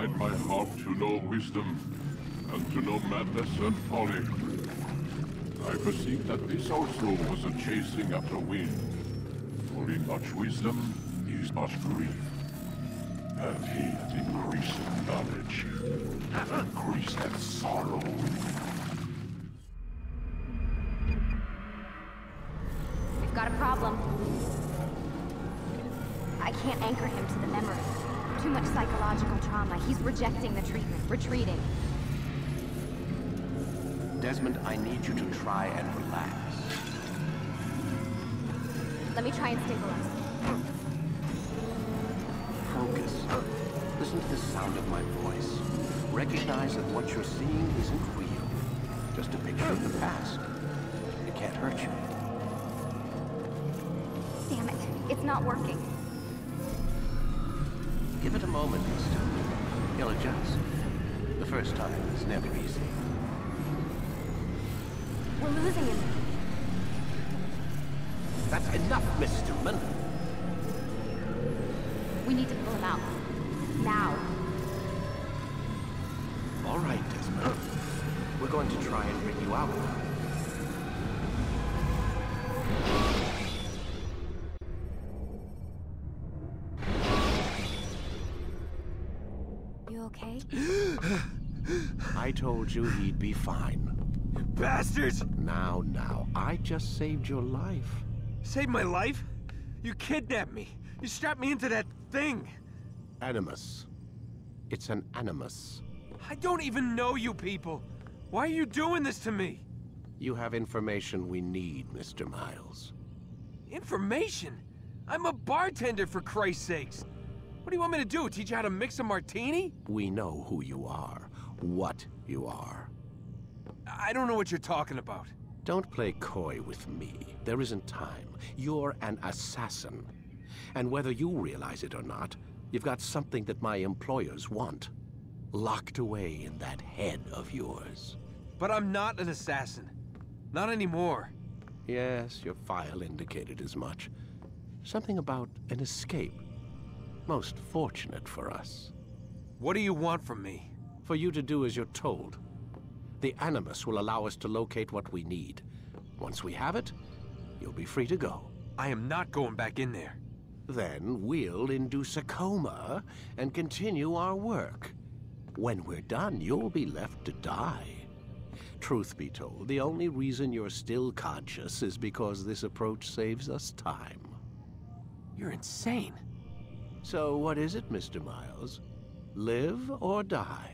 incline my heart to know wisdom, and to know madness and folly. I perceive that this also was a chasing after wind. For in much wisdom is much grief. And he that increaseth knowledge increaseth sorrow. We've got a problem. I can't anchor him to the memory. Too much psychological trauma. He's rejecting the treatment, retreating. Desmond, I need you to try and relax. Let me try and stabilize. Focus. Listen to the sound of my voice. Recognize that what you're seeing isn't real. Just a picture of the past. It can't hurt you. Damn it. It's not working. Give it a moment, mister. He'll adjust. The first time is never easy. We're losing him. That's enough, Miss Stillman. We need to pull him out. Now. All right, Desmond. We're going to try and bring you out. You okay? I told you he'd be fine. Bastards! Now, I just saved your life. Saved my life? You kidnapped me. You strapped me into that thing. Animus. It's an animus. I don't even know you people. Why are you doing this to me? You have information we need, Mr. Miles. Information? I'm a bartender, for Christ's sakes. What do you want me to do? Teach you how to mix a martini? We know who you are, what you are. I don't know what you're talking about. Don't play coy with me. There isn't time. You're an assassin. And whether you realize it or not, you've got something that my employers want. Locked away in that head of yours. But I'm not an assassin. Not anymore. Yes, your file indicated as much. Something about an escape. Most fortunate for us. What do you want from me? For you to do as you're told. The Animus will allow us to locate what we need. Once we have it, you'll be free to go. I am not going back in there. Then we'll induce a coma and continue our work. When we're done, you'll be left to die. Truth be told, the only reason you're still conscious is because this approach saves us time. You're insane. So what is it, Mr. Miles? Live or die?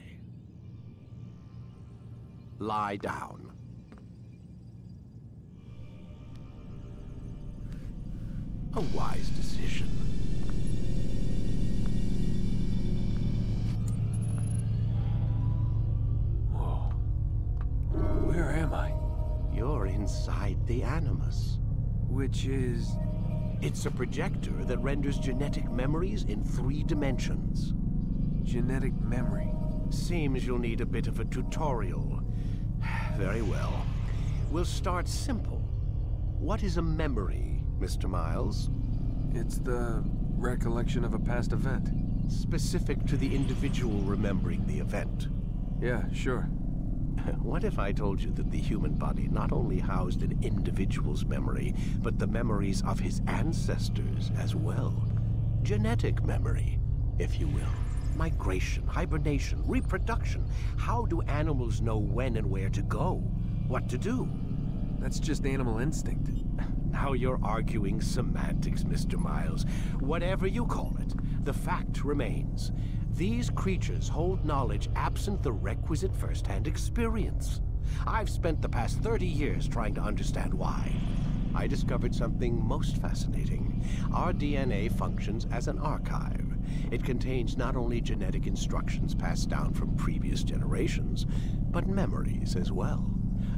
Lie down. A wise decision. Whoa. Where am I? You're inside the Animus. Which is... It's a projector that renders genetic memories in 3 dimensions. Genetic memory. Seems you'll need a bit of a tutorial. Very well. We'll start simple. What is a memory, Mr. Miles? It's the recollection of a past event. Specific to the individual remembering the event. Yeah, sure. What if I told you that the human body not only housed an individual's memory, but the memories of his ancestors as well? Genetic memory, if you will. Migration, hibernation, reproduction. How do animals know when and where to go? What to do? That's just animal instinct. Now you're arguing semantics, Mr. Miles. Whatever you call it, the fact remains. These creatures hold knowledge absent the requisite first-hand experience. I've spent the past 30 years trying to understand why. I discovered something most fascinating. Our DNA functions as an archive. It contains not only genetic instructions passed down from previous generations, but memories as well.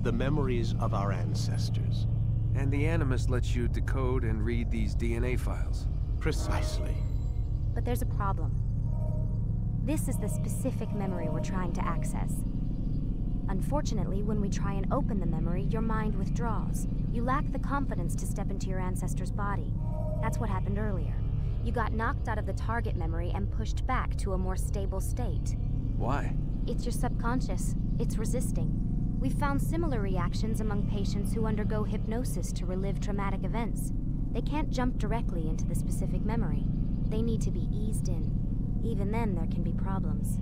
The memories of our ancestors. And the Animus lets you decode and read these DNA files. Precisely. But there's a problem. This is the specific memory we're trying to access. Unfortunately, when we try and open the memory, your mind withdraws. You lack the confidence to step into your ancestor's body. That's what happened earlier. You got knocked out of the target memory and pushed back to a more stable state. Why? It's your subconscious. It's resisting. We've found similar reactions among patients who undergo hypnosis to relive traumatic events. They can't jump directly into the specific memory. They need to be eased in. Even then, there can be problems.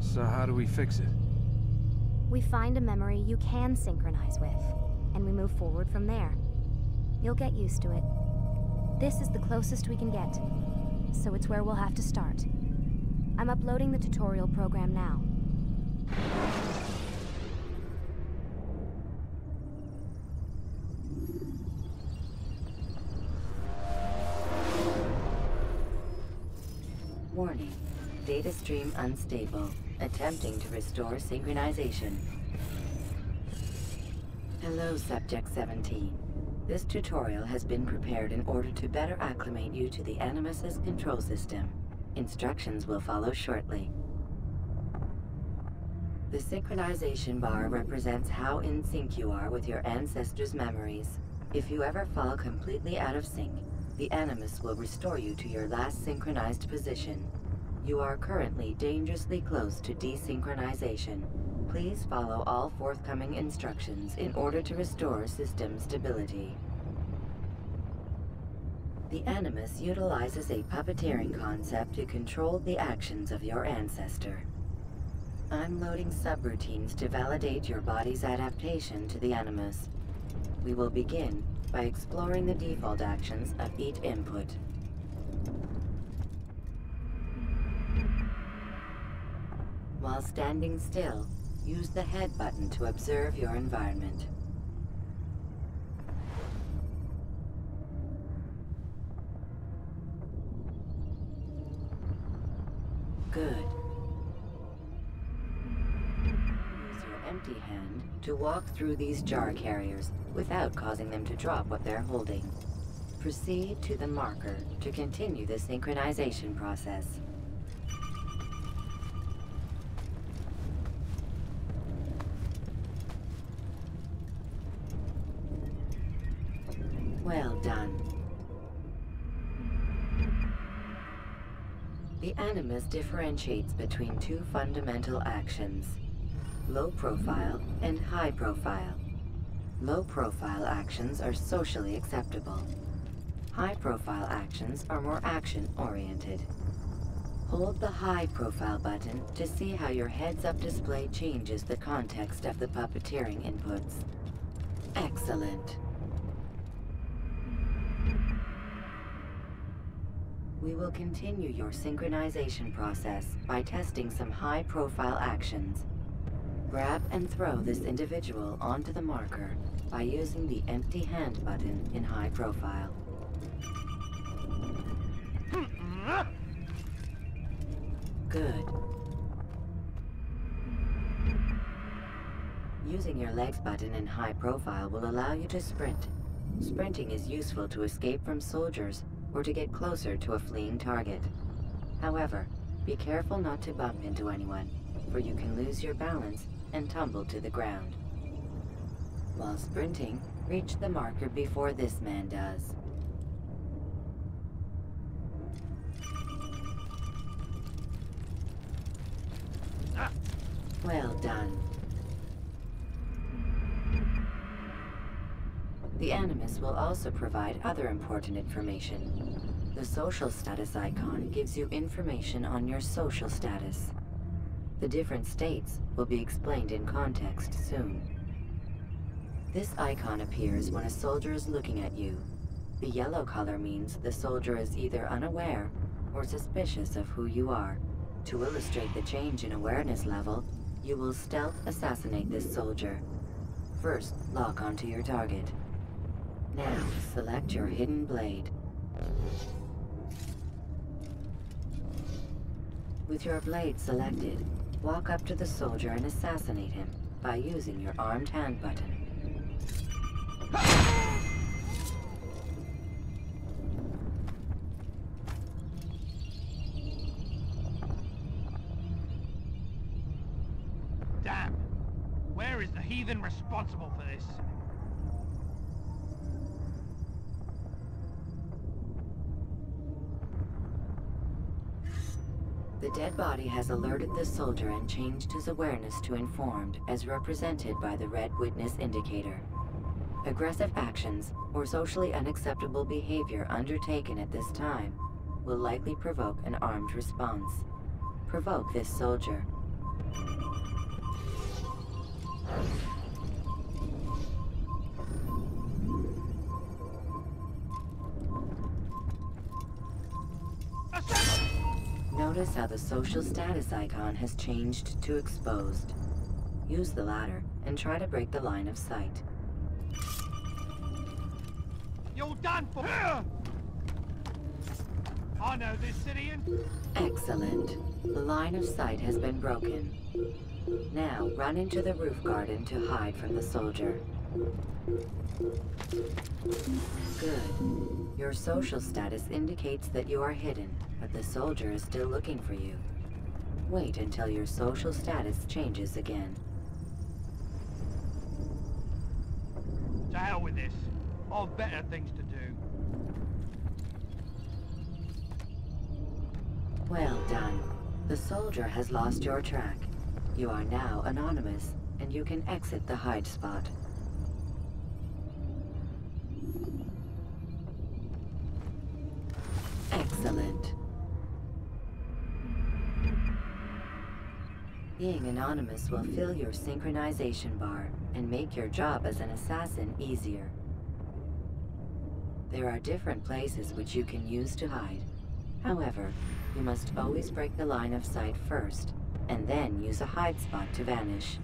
So how do we fix it? We find a memory you can synchronize with, and we move forward from there. You'll get used to it. This is the closest we can get, so it's where we'll have to start. I'm uploading the tutorial program now. Warning. Data stream unstable. Attempting to restore synchronization. Hello, Subject 17. This tutorial has been prepared in order to better acclimate you to the Animus's control system. Instructions will follow shortly. The synchronization bar represents how in sync you are with your ancestors' memories. If you ever fall completely out of sync, the Animus will restore you to your last synchronized position. You are currently dangerously close to desynchronization. Please follow all forthcoming instructions in order to restore system stability. The Animus utilizes a puppeteering concept to control the actions of your ancestor. I'm loading subroutines to validate your body's adaptation to the Animus. We will begin by exploring the default actions of each input. While standing still, use the head button to observe your environment. Good. Use your empty hand to walk through these jar carriers without causing them to drop what they're holding. Proceed to the marker to continue the synchronization process. Well done. The Animus differentiates between two fundamental actions: low profile and high profile. Low profile actions are socially acceptable. High profile actions are more action-oriented. Hold the high profile button to see how your heads-up display changes the context of the puppeteering inputs. Excellent. We will continue your synchronization process by testing some high-profile actions. Grab and throw this individual onto the marker by using the empty hand button in high profile. Good. Using your legs button in high profile will allow you to sprint. Sprinting is useful to escape from soldiers or to get closer to a fleeing target. However, be careful not to bump into anyone, for you can lose your balance and tumble to the ground. While sprinting, reach the marker before this man does. Well done. The Animus will also provide other important information. The social status icon gives you information on your social status. The different states will be explained in context soon. This icon appears when a soldier is looking at you. The yellow color means the soldier is either unaware or suspicious of who you are. To illustrate the change in awareness level, you will stealth assassinate this soldier. First, lock onto your target. Now, select your hidden blade. With your blade selected, walk up to the soldier and assassinate him by using your armed hand button. Damn! Where is the heathen responsible for this? The dead body has alerted the soldier and changed his awareness to informed, as represented by the red witness indicator. Aggressive actions or socially unacceptable behavior undertaken at this time will likely provoke an armed response. Provoke this soldier. Notice how the social status icon has changed to exposed. Use the ladder and try to break the line of sight. You're done for! I know this city and... Excellent. The line of sight has been broken. Now run into the roof garden to hide from the soldier. Good. Your social status indicates that you are hidden, but the soldier is still looking for you. Wait until your social status changes again. To hell with this. I've better things to do. Well done. The soldier has lost your track. You are now anonymous, and you can exit the hide spot. Excellent. Being anonymous will fill your synchronization bar and make your job as an assassin easier. There are different places which you can use to hide. However, you must always break the line of sight first, and then use a hide spot to vanish.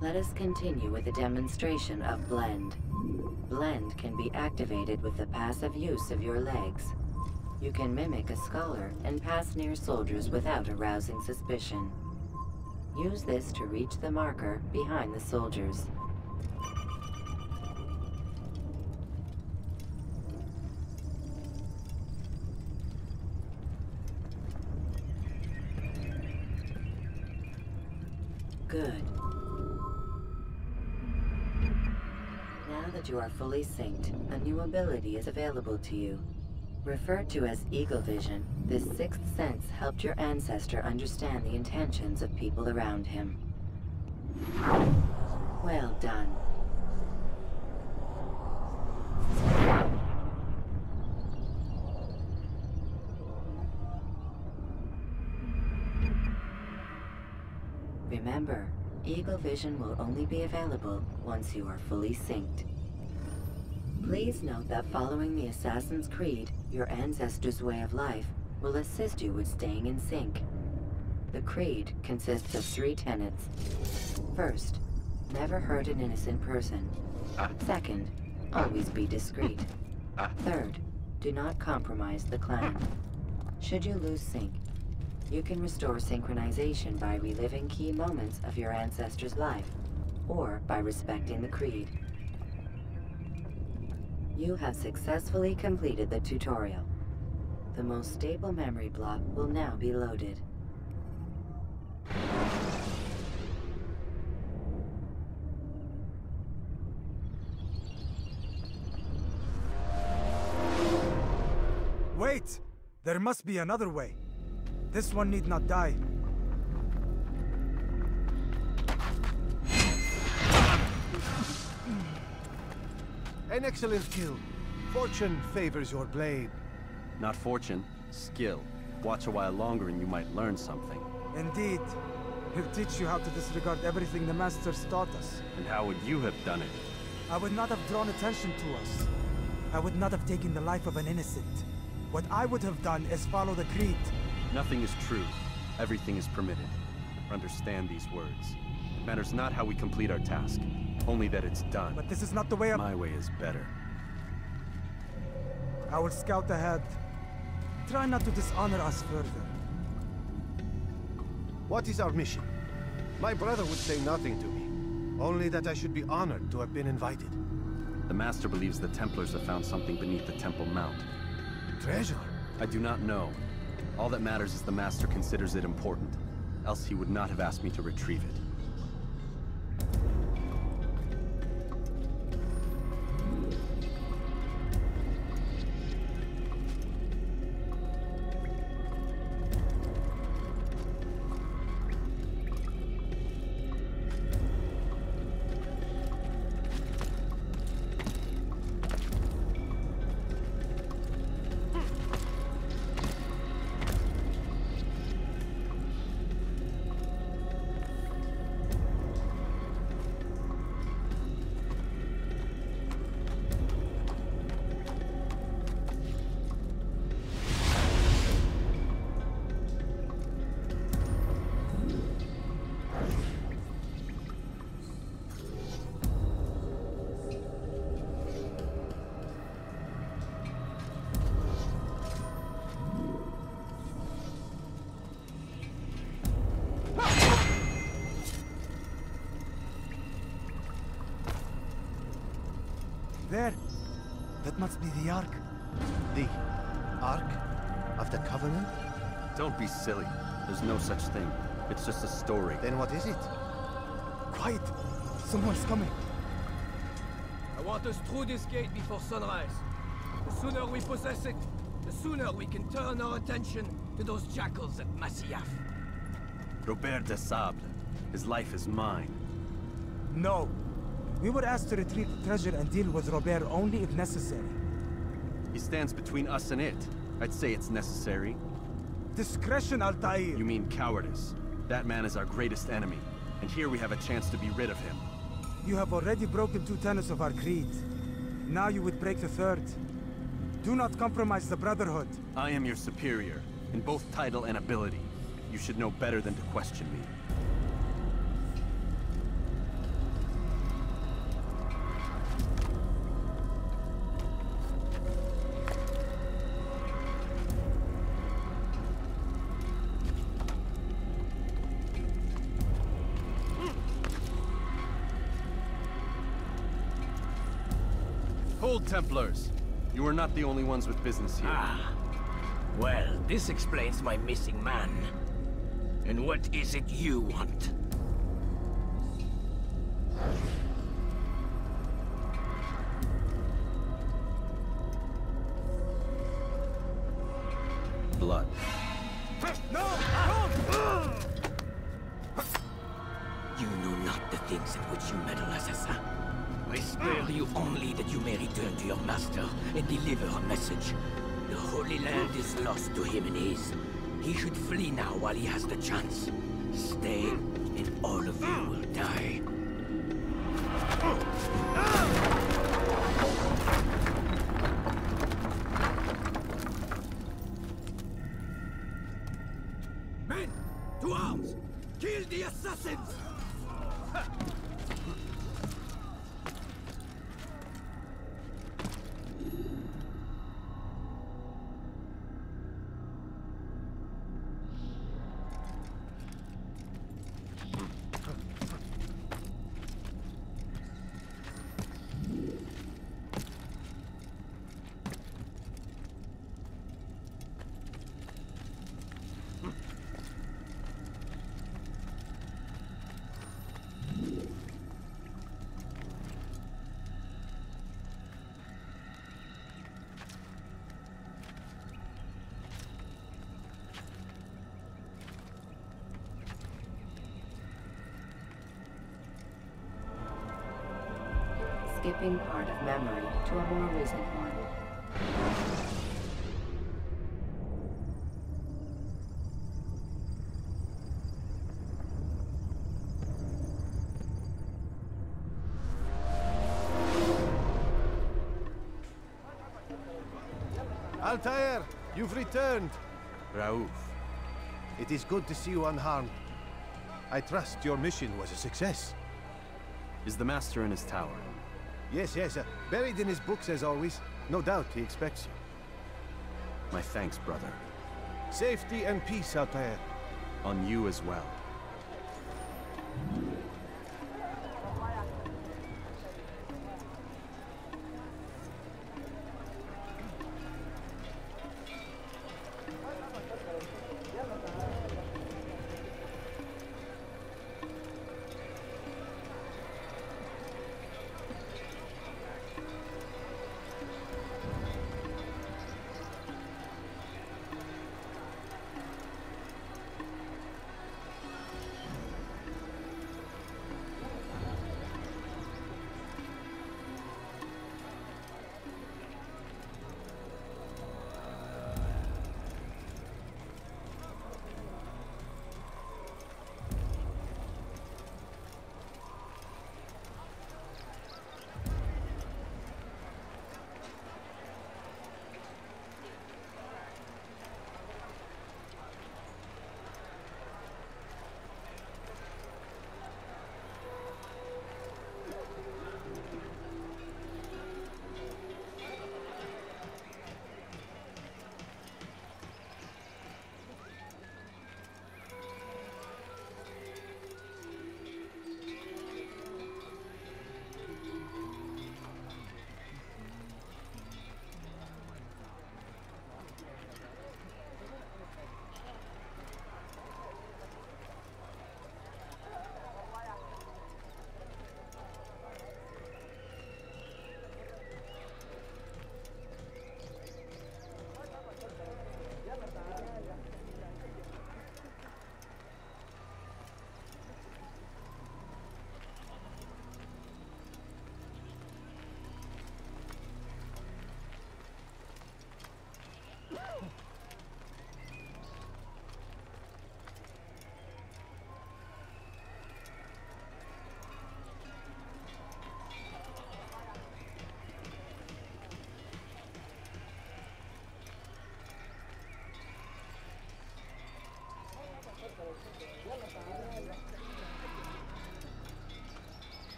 Let us continue with a demonstration of Blend. Blend can be activated with the passive use of your legs. You can mimic a scholar and pass near soldiers without arousing suspicion. Use this to reach the marker behind the soldiers. Good. Now that you are fully synced, a new ability is available to you. Referred to as Eagle Vision, this sixth sense helped your ancestor understand the intentions of people around him. Well done. Remember, Eagle Vision will only be available once you are fully synced. Please note that following the Assassin's Creed, your ancestors' way of life will assist you with staying in sync. The Creed consists of 3 tenets. First, never hurt an innocent person. Second, always be discreet. Third, do not compromise the clan. Should you lose sync, you can restore synchronization by reliving key moments of your ancestor's life, or by respecting the Creed. You have successfully completed the tutorial. The most stable memory block will now be loaded. Wait! There must be another way. This one need not die. An excellent kill. Fortune favors your blade. Not fortune, skill. Watch a while longer and you might learn something. Indeed. He'll teach you how to disregard everything the Masters taught us. And how would you have done it? I would not have drawn attention to us. I would not have taken the life of an innocent. What I would have done is follow the Creed. Nothing is true. Everything is permitted. Understand these words. It matters not how we complete our task, only that it's done. But this is not the way of... My way is better. I will scout ahead. Try not to dishonor us further. What is our mission? My brother would say nothing to me. Only that I should be honored to have been invited. The Master believes the Templars have found something beneath the Temple Mount. Treasure? I do not know, All that matters is the Master considers it important. Else he would not have asked me to retrieve it. There! That must be the Ark. The Ark of the Covenant? Don't be silly. There's no such thing. It's just a story. Then what is it? Quiet! Someone's coming. I want us through this gate before sunrise. The sooner we possess it, the sooner we can turn our attention to those jackals at Masyaf. Robert de Sable. His life is mine. No. We were asked to retrieve the treasure and deal with Robert only if necessary. He stands between us and it. I'd say it's necessary. Discretion, Altair! You mean cowardice. That man is our greatest enemy, and here we have a chance to be rid of him. You have already broken 2 tenets of our creed. Now you would break the 3rd. Do not compromise the Brotherhood. I am your superior, in both title and ability. You should know better than to question me. Hold, Templars! You are not the only ones with business here. Ah. Well, this explains my missing man. And what is it you want? Blood. No! You know not the things in which you meddle, assassin. I spare you only that you may return to your master and deliver a message. The Holy Land is lost to him and his. He should flee now while he has the chance. Stay, and all of you will die. Men, to arms! Kill the assassins! Skipping part of memory to a more recent one. Altair, you've returned. Raouf. It is good to see you unharmed. I trust your mission was a success. Is the Master in his tower? Yes, buried in his books as always. No doubt he expects you. My thanks, brother. Safety and peace, Altair. On you as well.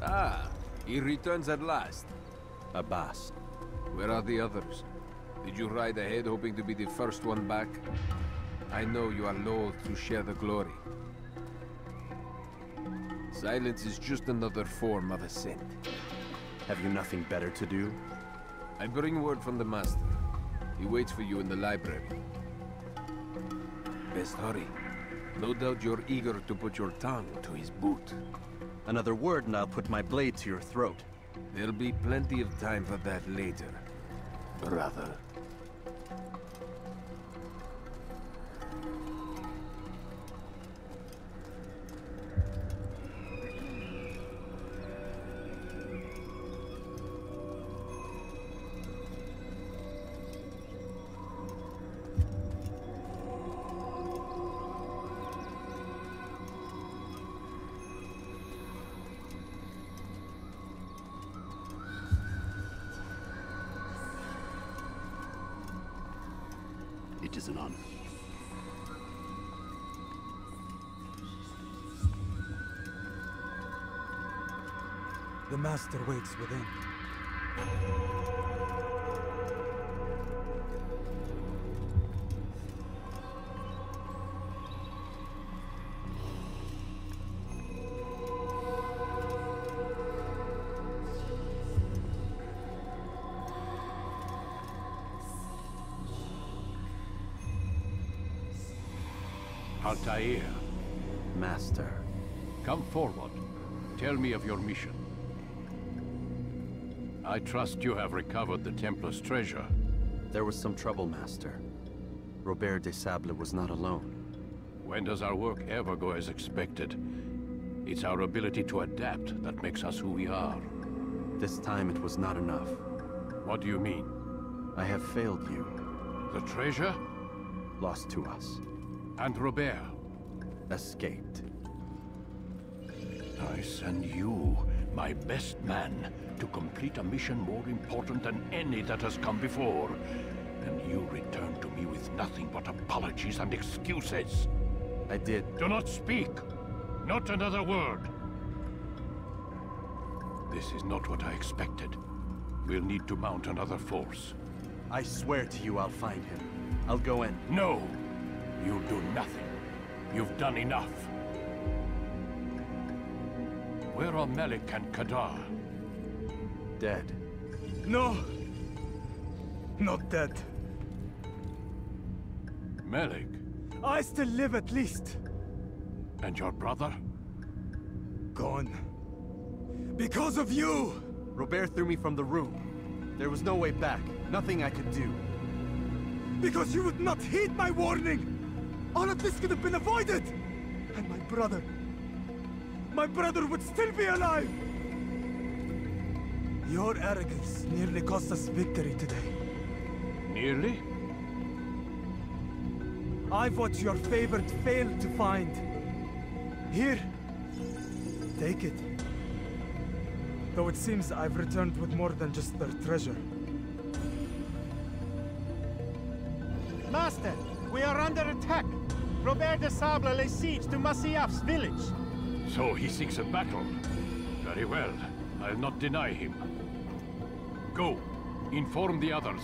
Ah, he returns at last. Abbas. Where are the others? Did you ride ahead hoping to be the first one back? I know you are loath to share the glory. Silence is just another form of assent. Have you nothing better to do? I bring word from the Master. He waits for you in the library. Best hurry. No doubt you're eager to put your tongue to his boot. Another word and I'll put my blade to your throat. There'll be plenty of time for that later, brother. It is an honor. The Master waits within. Altair, Master. come forward. Tell me of your mission. I trust you have recovered the Templar's treasure. There was some trouble, Master. Robert de Sable was not alone. When does our work ever go as expected? It's our ability to adapt that makes us who we are. This time it was not enough. What do you mean? I have failed you. The treasure? Lost to us. And Robert? Escaped. I send you, my best man, to complete a mission more important than any that has come before. And you return to me with nothing but apologies and excuses. I did. Do not speak! Not another word! This is not what I expected. We'll need to mount another force. I swear to you I'll find him. I'll go in. No! You'll do nothing. You've done enough. Where are Melik and Kadar? Dead. No! Not dead. Melik? I still live at least. And your brother? Gone. Because of you! Robert threw me from the room. There was no way back. Nothing I could do. Because you would not heed my warning! All of this could have been avoided! And my brother would still be alive! Your arrogance nearly cost us victory today. Nearly? I've what your favored failed to find. Here, take it. Though it seems I've returned with more than just their treasure. Master, we are under attack. Robert de Sable lays siege to Masyaf's village. So he seeks a battle. Very well. I'll not deny him. Go. Inform the others.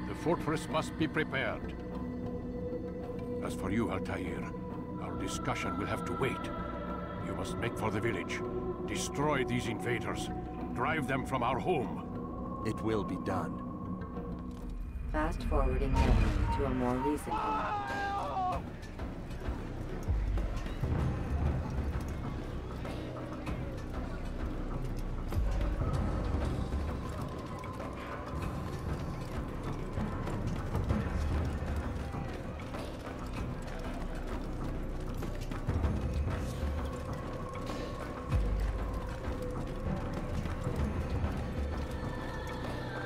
The fortress must be prepared. As for you, Altair, our discussion will have to wait. You must make for the village. Destroy these invaders. Drive them from our home. It will be done. Fast-forwarding memory to a more recent one.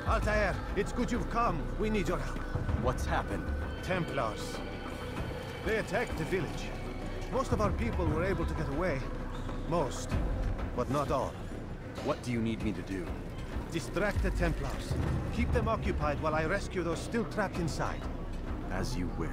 Altair, it's good you've come. We need your help. What's happened? Templars. They attacked the village. Most of our people were able to get away. Most, but not all. What do you need me to do? Distract the Templars. Keep them occupied while I rescue those still trapped inside. As you wish.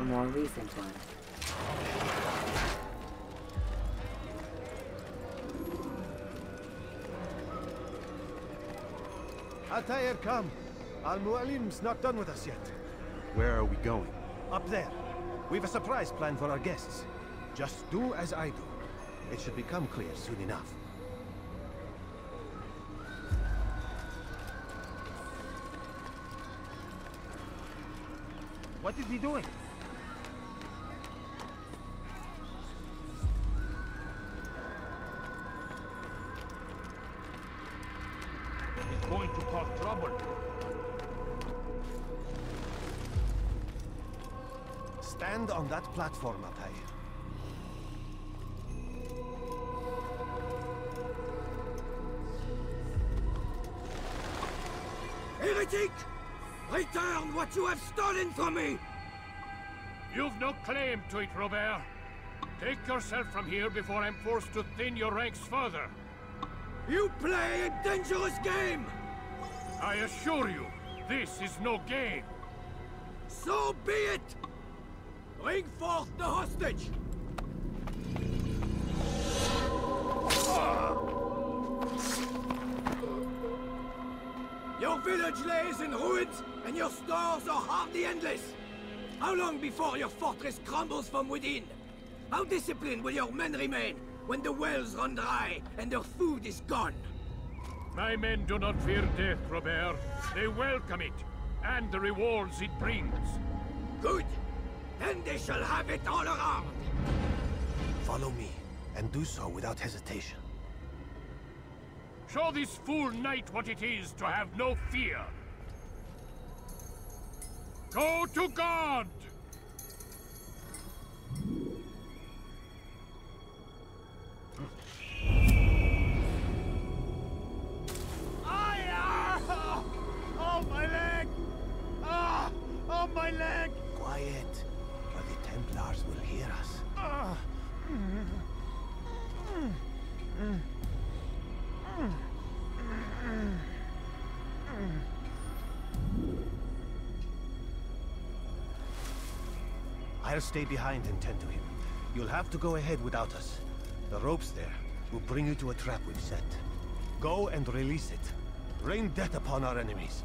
a more recent one. Altair, come. Al-Mu'alim's not done with us yet. Where are we going? Up there. We've a surprise plan for our guests. Just do as I do. It should become clear soon enough. What is he doing? He's going to cause trouble. Stand on that platform, Altair. Heretic! Return what you have stolen from me! You've no claim to it, Robert. Take yourself from here before I'm forced to thin your ranks further. You play a dangerous game! I assure you, this is no game. So be it! Bring forth the hostage! Your village lays in ruins, and your stores are hardly endless. How long before your fortress crumbles from within? How disciplined will your men remain when the wells run dry and their food is gone? My men do not fear death, Robert. They welcome it, and the rewards it brings. Good. Then they shall have it all around. Follow me, and do so without hesitation. Show this fool knight what it is to have no fear. Go to God! Oh, my leg! Ah! Oh, my leg! Quiet, or the Templars will hear us. I'll stay behind and tend to him. You'll have to go ahead without us. The ropes there will bring you to a trap we've set. Go and release it. Rain death upon our enemies.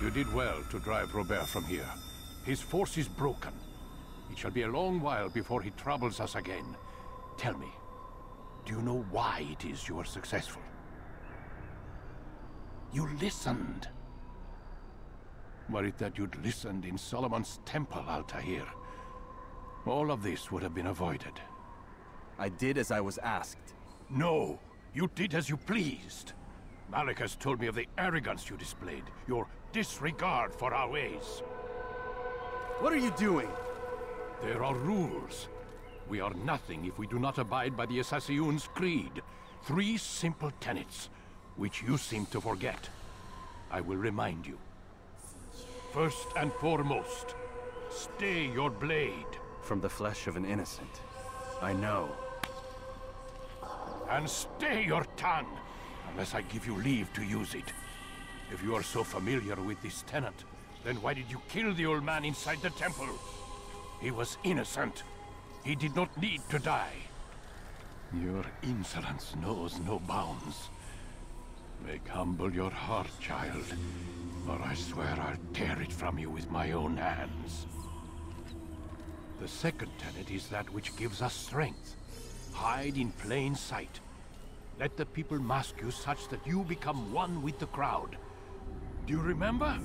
You did well to drive Robert from here. His force is broken. It shall be a long while before he troubles us again. Tell me, do you know why it is you are successful? You listened. Were it that you'd listened in Solomon's temple, Altair, all of this would have been avoided. I did as I was asked. No, you did as you pleased. Malik has told me of the arrogance you displayed, your disregard for our ways. What are you doing? There are rules. We are nothing if we do not abide by the Assassin's creed. 3 simple tenets, which you seem to forget. I will remind you. First and foremost, stay your blade. From the flesh of an innocent. I know. And stay your tongue, unless I give you leave to use it. If you are so familiar with this tenet, then why did you kill the old man inside the temple? He was innocent. He did not need to die. Your insolence knows no bounds. Make humble your heart, child, or I swear I'll tear it from you with my own hands. The second tenet is that which gives us strength. Hide in plain sight. Let the people mask you such that you become one with the crowd. Do you remember?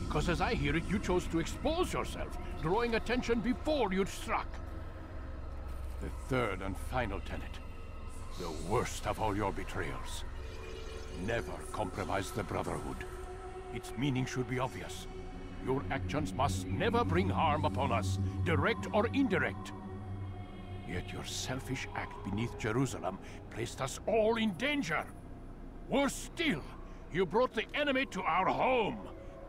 Because as I hear it, you chose to expose yourself, drawing attention before you'd struck. The third and final tenet. The worst of all your betrayals. Never compromise the Brotherhood. Its meaning should be obvious. Your actions must never bring harm upon us, direct or indirect. Yet your selfish act beneath Jerusalem placed us all in danger. Worse still, you brought the enemy to our home.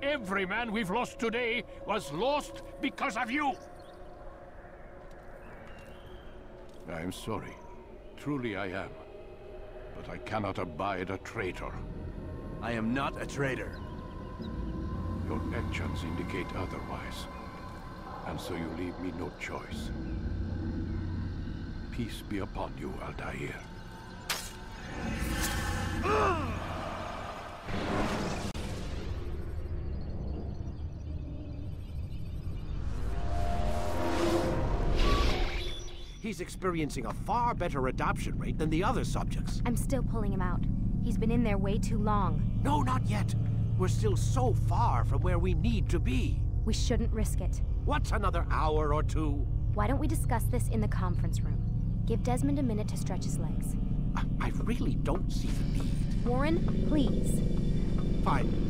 Every man we've lost today was lost because of you. I am sorry. Truly I am. But I cannot abide a traitor. I am not a traitor. Your actions indicate otherwise. And so you leave me no choice. Peace be upon you, Altair. He's experiencing a far better adoption rate than the other subjects. I'm still pulling him out. He's been in there way too long. No, not yet. We're still so far from where we need to be. We shouldn't risk it. What's another hour or 2? Why don't we discuss this in the conference room? Give Desmond a minute to stretch his legs. I really don't see the need. Warren, please. Fine.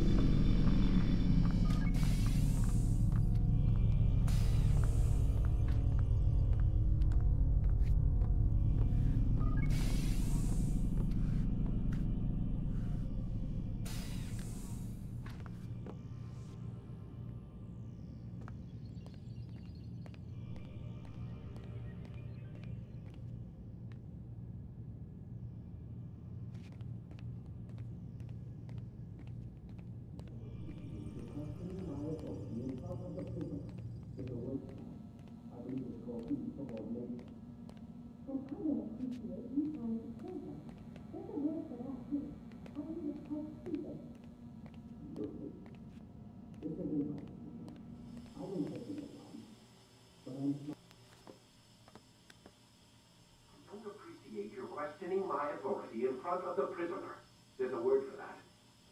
Questioning my authority in front of the prisoner. There's a word for that.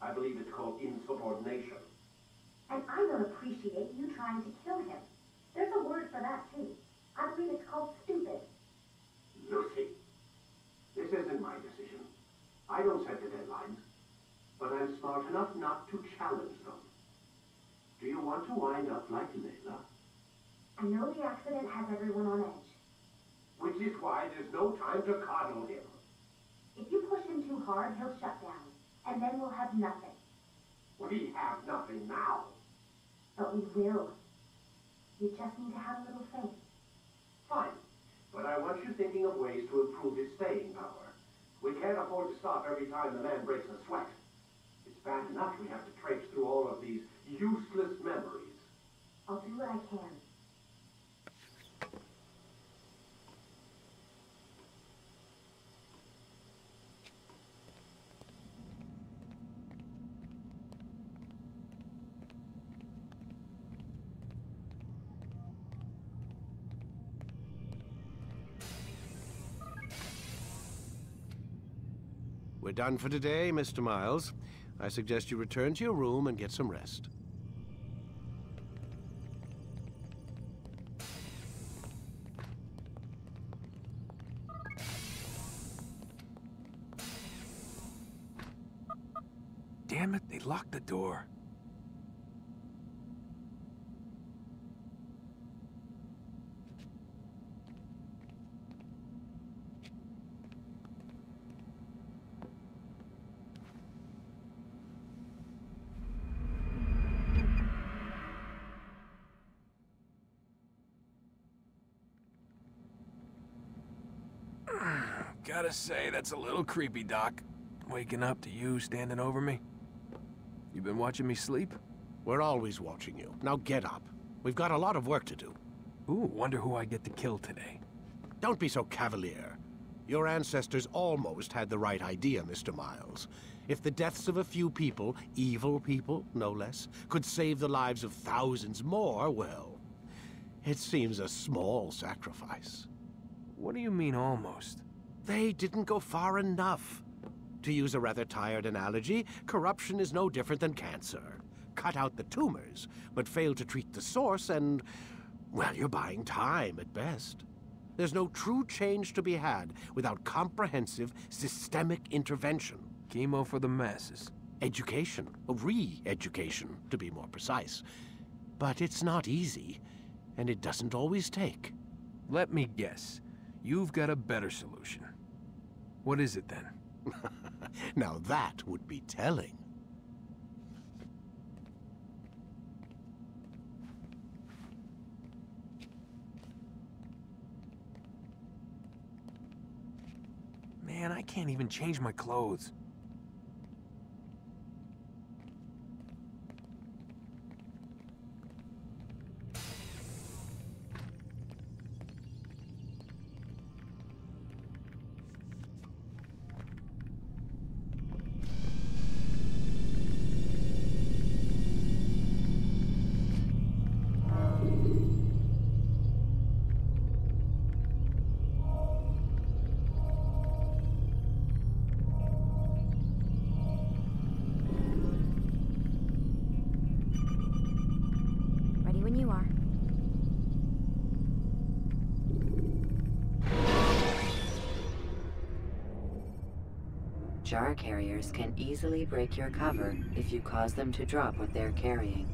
I believe it's called insubordination. And I don't appreciate you trying to kill him. There's a word for that, too. I believe it's called stupid. Lucy, this isn't my decision. I don't set the deadlines. But I'm smart enough not to challenge them. Do you want to wind up like Layla? I know the accident has everyone on edge. Which is why there's no time to coddle him. If you push him too hard, he'll shut down. And then we'll have nothing. We have nothing now. But we will. You just need to have a little faith. Fine. But I want you thinking of ways to improve his staying power. We can't afford to stop every time the man breaks a sweat. It's bad enough we have to traipse through all of these useless memories. I'll do what I can. We're done for today, Mr. Miles. I suggest you return to your room and get some rest. Damn it, they locked the door. Gotta say, that's a little creepy, Doc. Waking up to you standing over me. You been watching me sleep? We're always watching you. Now get up. We've got a lot of work to do. Ooh, wonder who I get to kill today. Don't be so cavalier. Your ancestors almost had the right idea, Mr. Miles. If the deaths of a few people, evil people, no less, could save the lives of thousands more, well, it seems a small sacrifice. What do you mean, almost? They didn't go far enough. To use a rather tired analogy, corruption is no different than cancer. Cut out the tumors, but fail to treat the source and, well, you're buying time at best. There's no true change to be had without comprehensive, systemic intervention. Chemo for the masses. Education. Re-education, to be more precise. But it's not easy, and it doesn't always take. Let me guess. You've got a better solution. What is it, then? Now that would be telling. Man, I can't even change my clothes. When you are. Jar carriers can easily break your cover if you cause them to drop what they're carrying.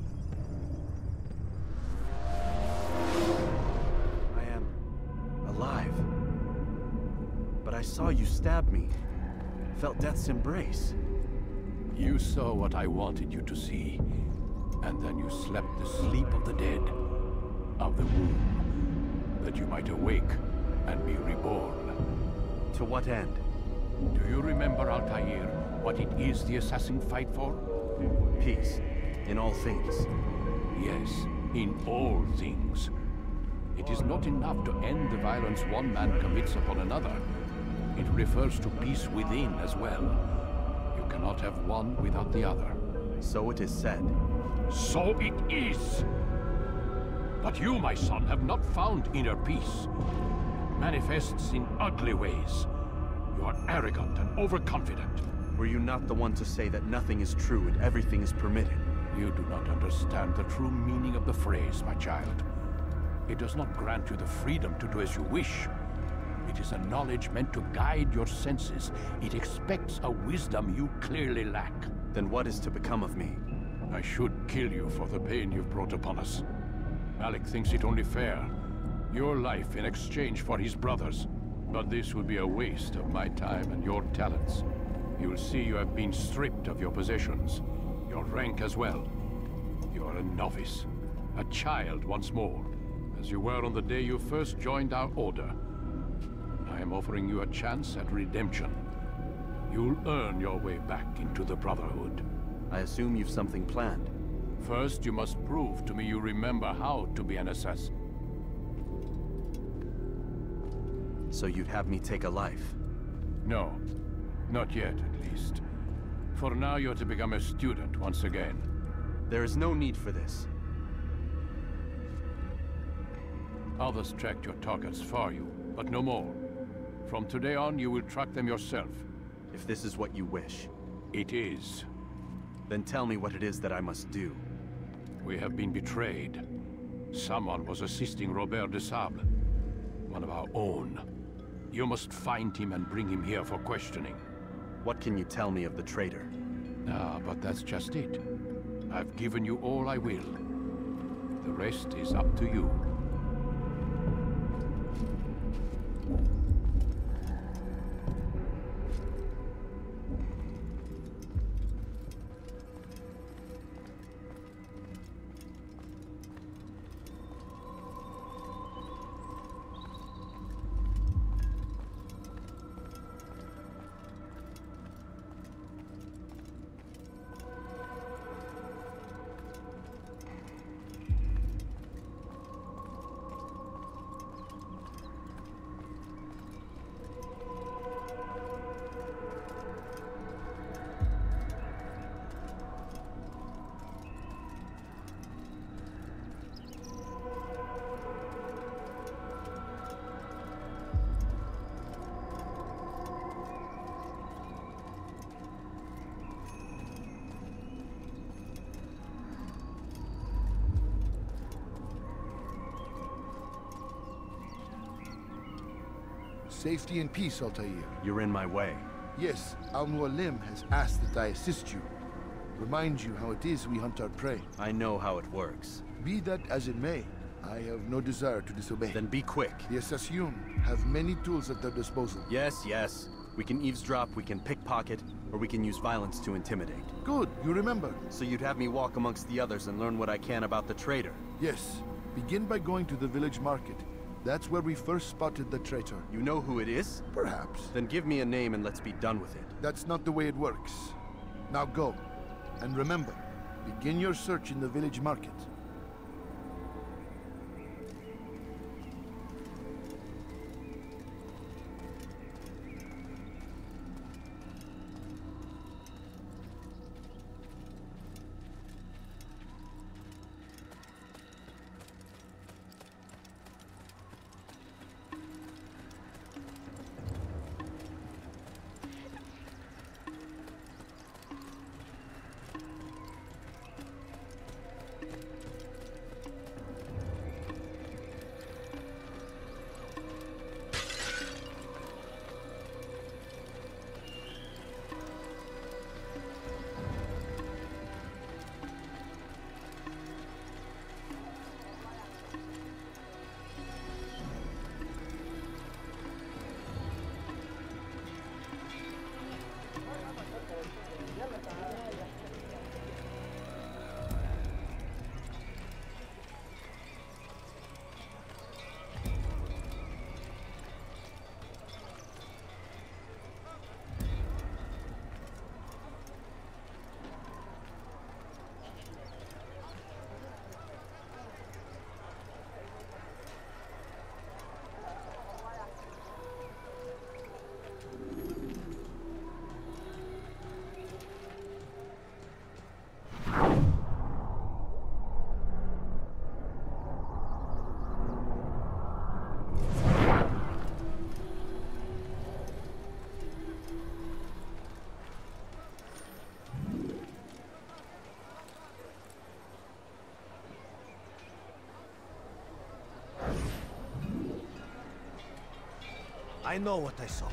I am alive. But I saw you stab me. Felt death's embrace. You saw what I wanted you to see. And then you slept the sleep of the dead, of the womb, that you might awake and be reborn. To what end? Do you remember, Altair, what it is the assassin fight for? Peace, in all things. Yes, in all things. It is not enough to end the violence one man commits upon another. It refers to peace within as well. You cannot have one without the other. So it is said. So it is! But you, my son, have not found inner peace. It manifests in ugly ways. You are arrogant and overconfident. Were you not the one to say that nothing is true and everything is permitted? You do not understand the true meaning of the phrase, my child. It does not grant you the freedom to do as you wish. It is a knowledge meant to guide your senses. It expects a wisdom you clearly lack. Then what is to become of me? I should kill you for the pain you've brought upon us. Alec thinks it only fair. Your life in exchange for his brother's. But this would be a waste of my time and your talents. You will see you have been stripped of your possessions. Your rank as well. You are a novice. A child once more. As you were on the day you first joined our order. I am offering you a chance at redemption. You'll earn your way back into the Brotherhood. I assume you've something planned. First, you must prove to me you remember how to be an assassin. So you'd have me take a life? No. Not yet, at least. For now, you're to become a student once again. There is no need for this. Others tracked your targets for you, but no more. From today on, you will track them yourself. If this is what you wish. It is. Then tell me what it is that I must do. We have been betrayed. Someone was assisting Robert de Sable, one of our own. You must find him and bring him here for questioning. What can you tell me of the traitor? Ah, but that's just it. I've given you all I will. The rest is up to you. Safety and peace, Altair. You're in my way. Yes, Al-Mualim has asked that I assist you. Remind you how it is we hunt our prey. I know how it works. Be that as it may, I have no desire to disobey. Then be quick. The Assassin have many tools at their disposal. Yes, yes. We can eavesdrop, we can pickpocket, or we can use violence to intimidate. Good, you remember. So you'd have me walk amongst the others and learn what I can about the traitor? Yes. Begin by going to the village market. That's where we first spotted the traitor. You know who it is? Perhaps. Then give me a name and let's be done with it. That's not the way it works. Now go. And remember, begin your search in the village market. I know what I saw.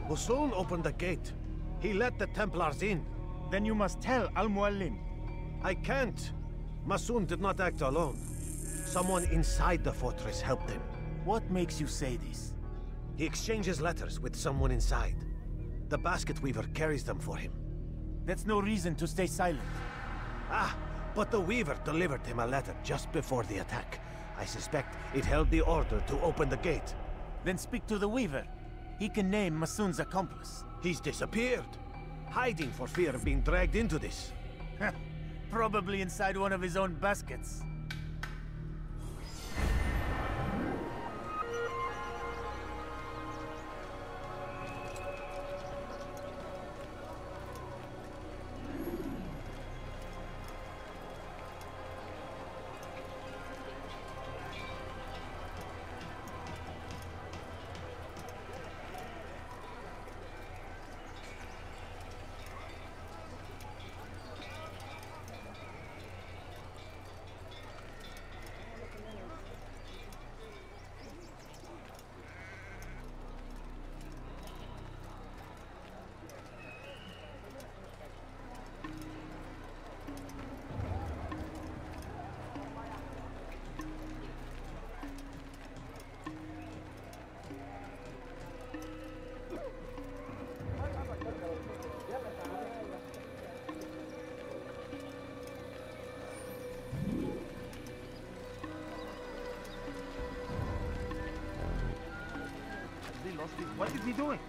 Musul opened the gate. He let the Templars in. Then you must tell Al-Mualim. I can't. Masoon did not act alone. Someone inside the fortress helped him. What makes you say this? He exchanges letters with someone inside. The basket weaver carries them for him. That's no reason to stay silent. Ah, but the weaver delivered him a letter just before the attack. I suspect it held the order to open the gate. Then speak to the weaver. He can name Masoon's accomplice. He's disappeared. Hiding for fear of being dragged into this. Probably inside one of his own baskets. What is he doing?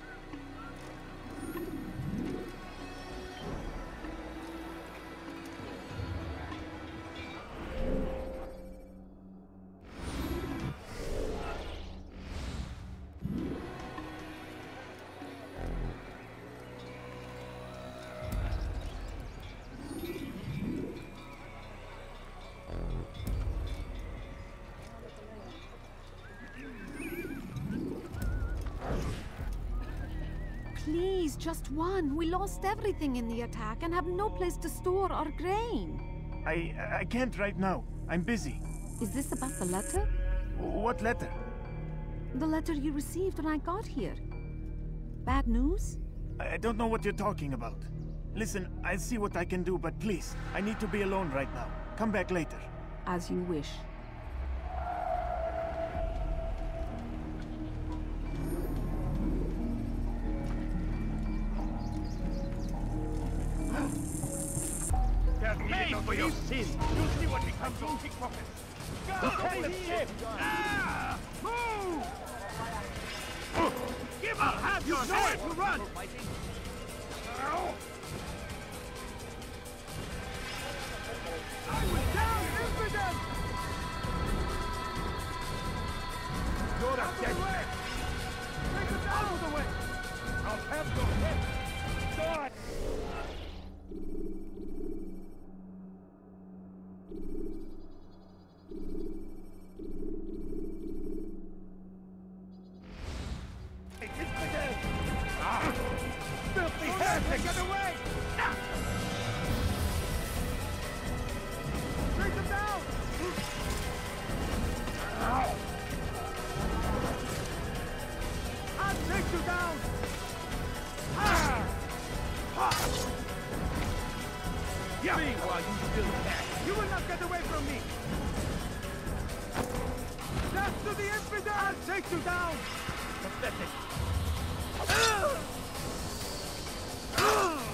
Please, just one. We lost everything in the attack and have no place to store our grain. I can't right now. I'm busy. Is this about the letter? What letter? The letter you received when I got here. Bad news? I don't know what you're talking about. Listen, I'll see what I can do, but please, I need to be alone right now. Come back later. As you wish. Pay for your sin! You see what becomes of pickpockets! Go! Take the ship! Ah! Move! Give up! Have your head to run! I was down, infidel! You're a dead man! Take it out of the way! I'll have your head! God! Get away! Take him down! I'll take you down! Yeah. Me while you still can. You will not get away from me! Death to the infidel! I'll take you down! Pathetic!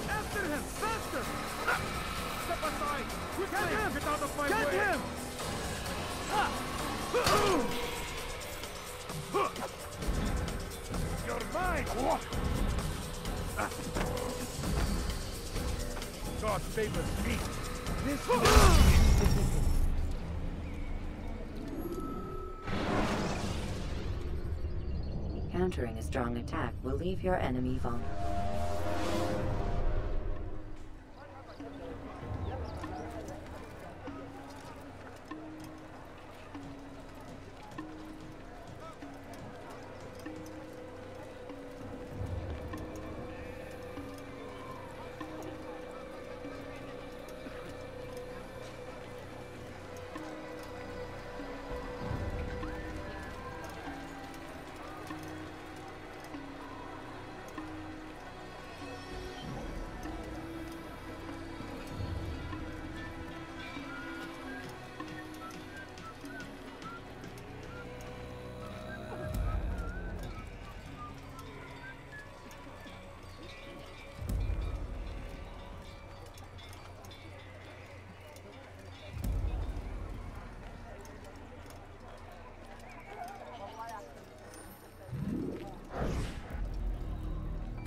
After him! Faster! Step aside! Quickly! Get him! Get out of my way! Get him! You're mine! God favors me! This Countering a strong attack will leave your enemy vulnerable.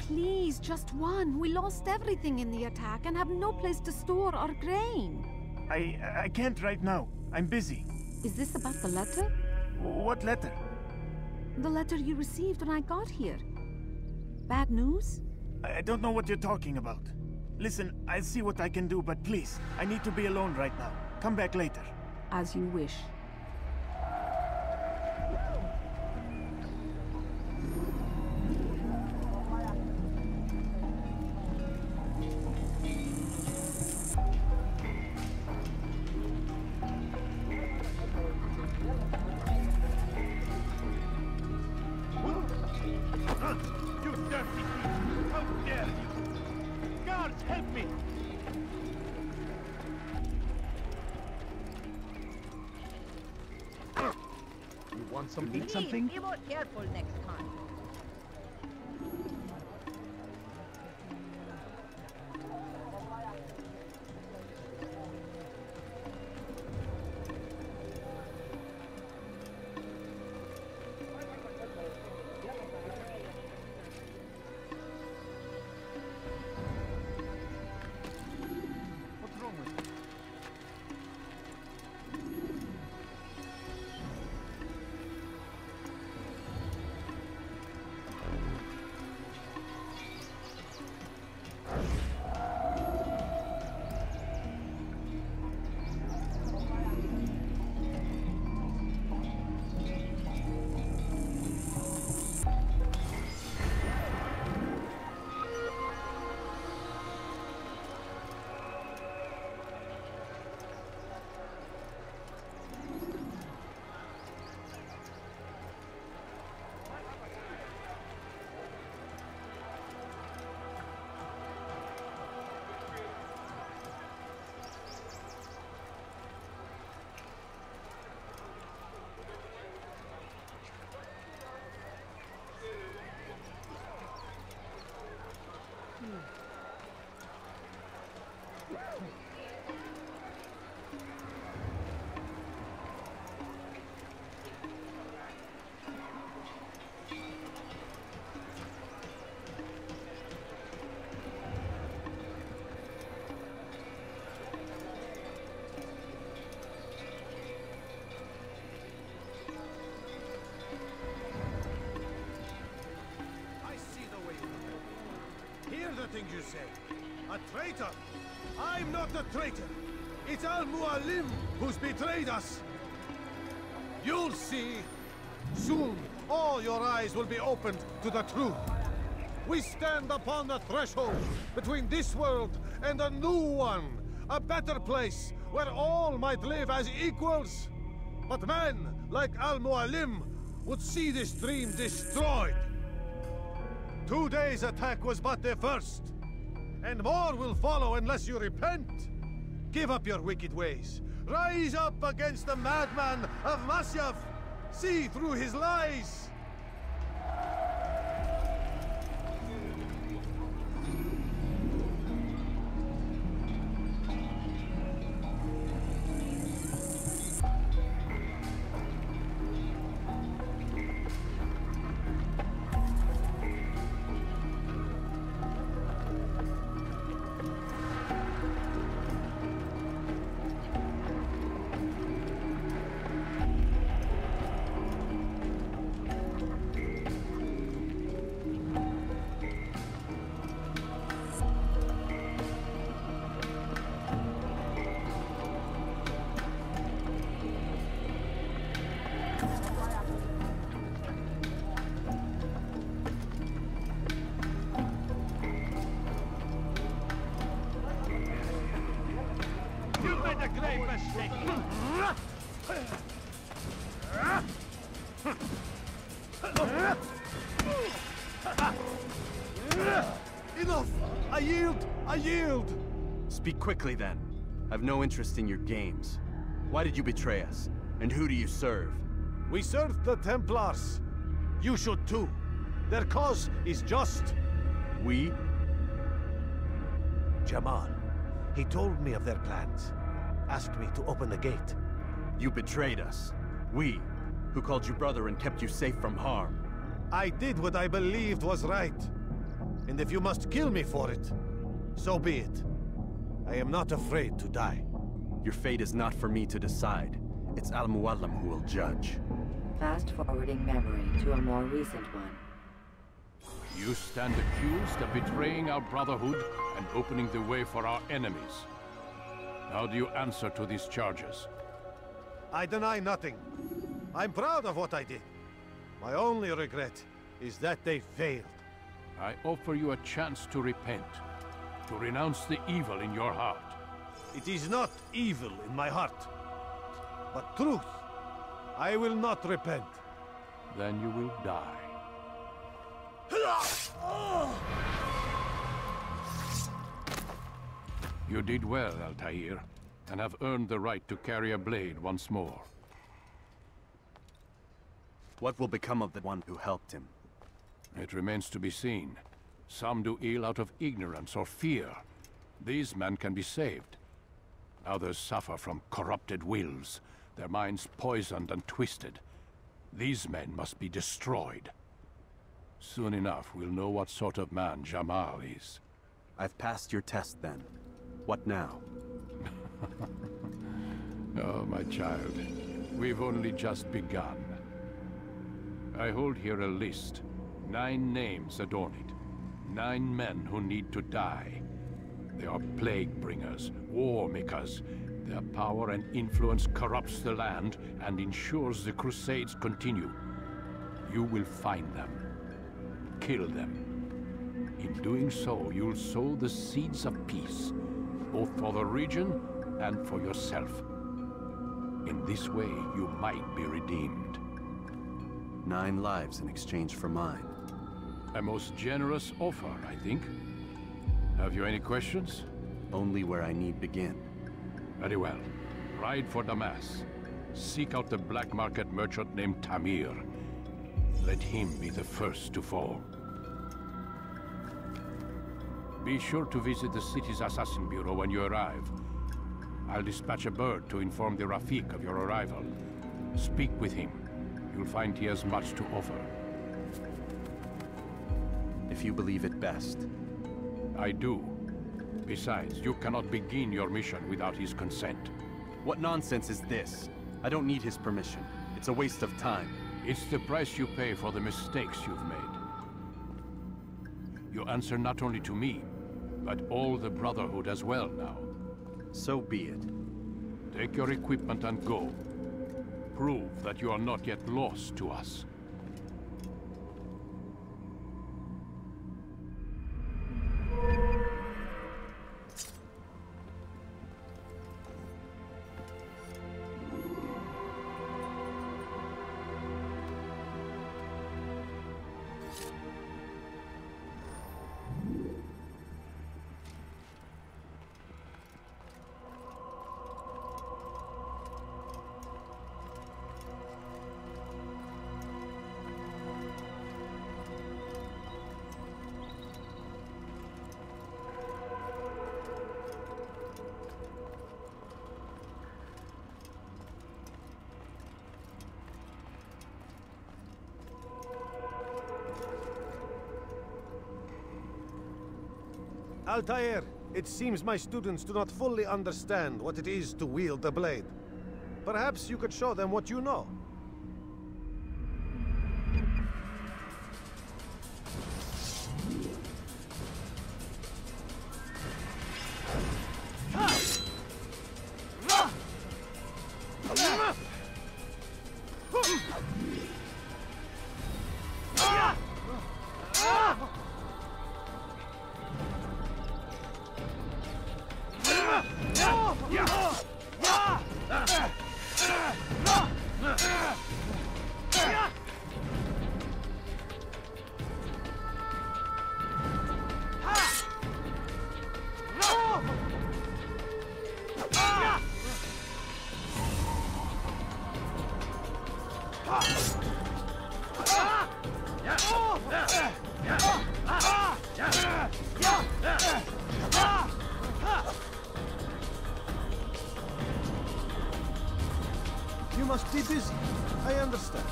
Please, just one. We lost everything in the attack and have no place to store our grain. I can't right now. I'm busy. Is this about the letter? What letter? The letter you received when I got here. Bad news? I don't know what you're talking about. Listen, I'll see what I can do, but please, I need to be alone right now. Come back later. As you wish. You dirty thief! How dare you! Guards, help me! You want something? Be more careful next time. things you say. A traitor? I'm not a traitor. It's Al-Mualim who's betrayed us. You'll see. Soon, all your eyes will be opened to the truth. We stand upon the threshold between this world and a new one. A better place where all might live as equals. But men like Al-Mualim would see this dream destroyed. Today's attack was but the first. And more will follow unless you repent. Give up your wicked ways. Rise up against the madman of Masyaf. See through his lies. Enough! I yield! I yield! Speak quickly, then. I've no interest in your games. Why did you betray us? And who do you serve? We serve the Templars. You should too. Their cause is just. We? Jamal. He told me of their plans. Asked me to open the gate. You betrayed us. We, who called you brother and kept you safe from harm. I did what I believed was right. And if you must kill me for it, so be it. I am not afraid to die. Your fate is not for me to decide. It's Al-Mualim who will judge. Fast-forwarding memory to a more recent one. You stand accused of betraying our Brotherhood and opening the way for our enemies. How do you answer to these charges? I deny nothing. I'm proud of what I did. My only regret is that they failed. I offer you a chance to repent, to renounce the evil in your heart. It is not evil in my heart, but truth. I will not repent. Then you will die. You did well, Altair, and have earned the right to carry a blade once more. What will become of the one who helped him? It remains to be seen. Some do ill out of ignorance or fear. These men can be saved. Others suffer from corrupted wills, their minds poisoned and twisted. These men must be destroyed. Soon enough, we'll know what sort of man Jamal is. I've passed your test, then. What now? Oh, my child. We've only just begun. I hold here a list. 9 names adorn it. 9 men who need to die. They are plague bringers, war makers. Their power and influence corrupts the land and ensures the Crusades continue. You will find them. Kill them. In doing so, you'll sow the seeds of peace, both for the region and for yourself. In this way, you might be redeemed. 9 lives in exchange for mine. A most generous offer, I think. Have you any questions? Only where I need begin. Very well. Ride for Damas. Seek out the black market merchant named Tamir. Let him be the first to fall. Be sure to visit the city's assassin bureau when you arrive. I'll dispatch a bird to inform the Rafik of your arrival. Speak with him. You'll find he has much to offer. If you believe it best. I do. Besides, you cannot begin your mission without his consent. What nonsense is this? I don't need his permission. It's a waste of time. It's the price you pay for the mistakes you've made. You answer not only to me, but all the Brotherhood as well now. So be it. Take your equipment and go. Prove that you are not yet lost to us. Altair, it seems my students do not fully understand what it is to wield the blade. Perhaps you could show them what you know. You must be busy. I understand.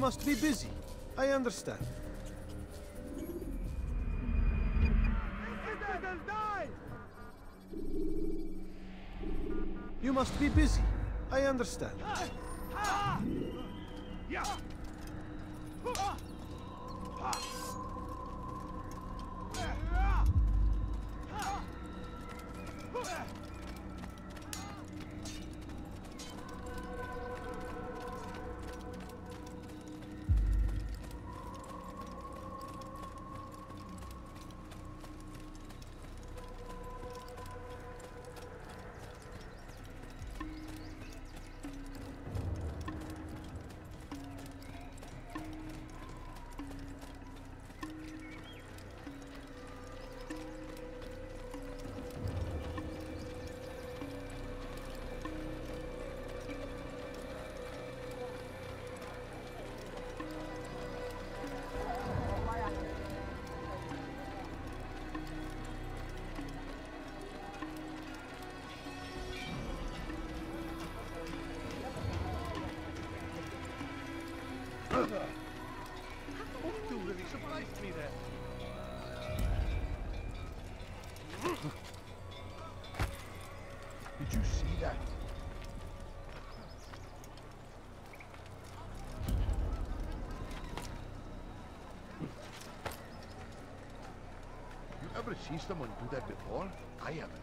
You must be busy. I understand. You must be busy. I understand. You really surprised me there. Did you see that? You ever see someone do that before? I haven't.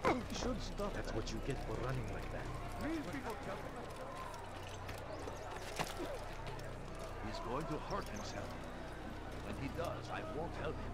You should stop. That's what you get for running like that. He's going to hurt himself. When he does, I won't help him.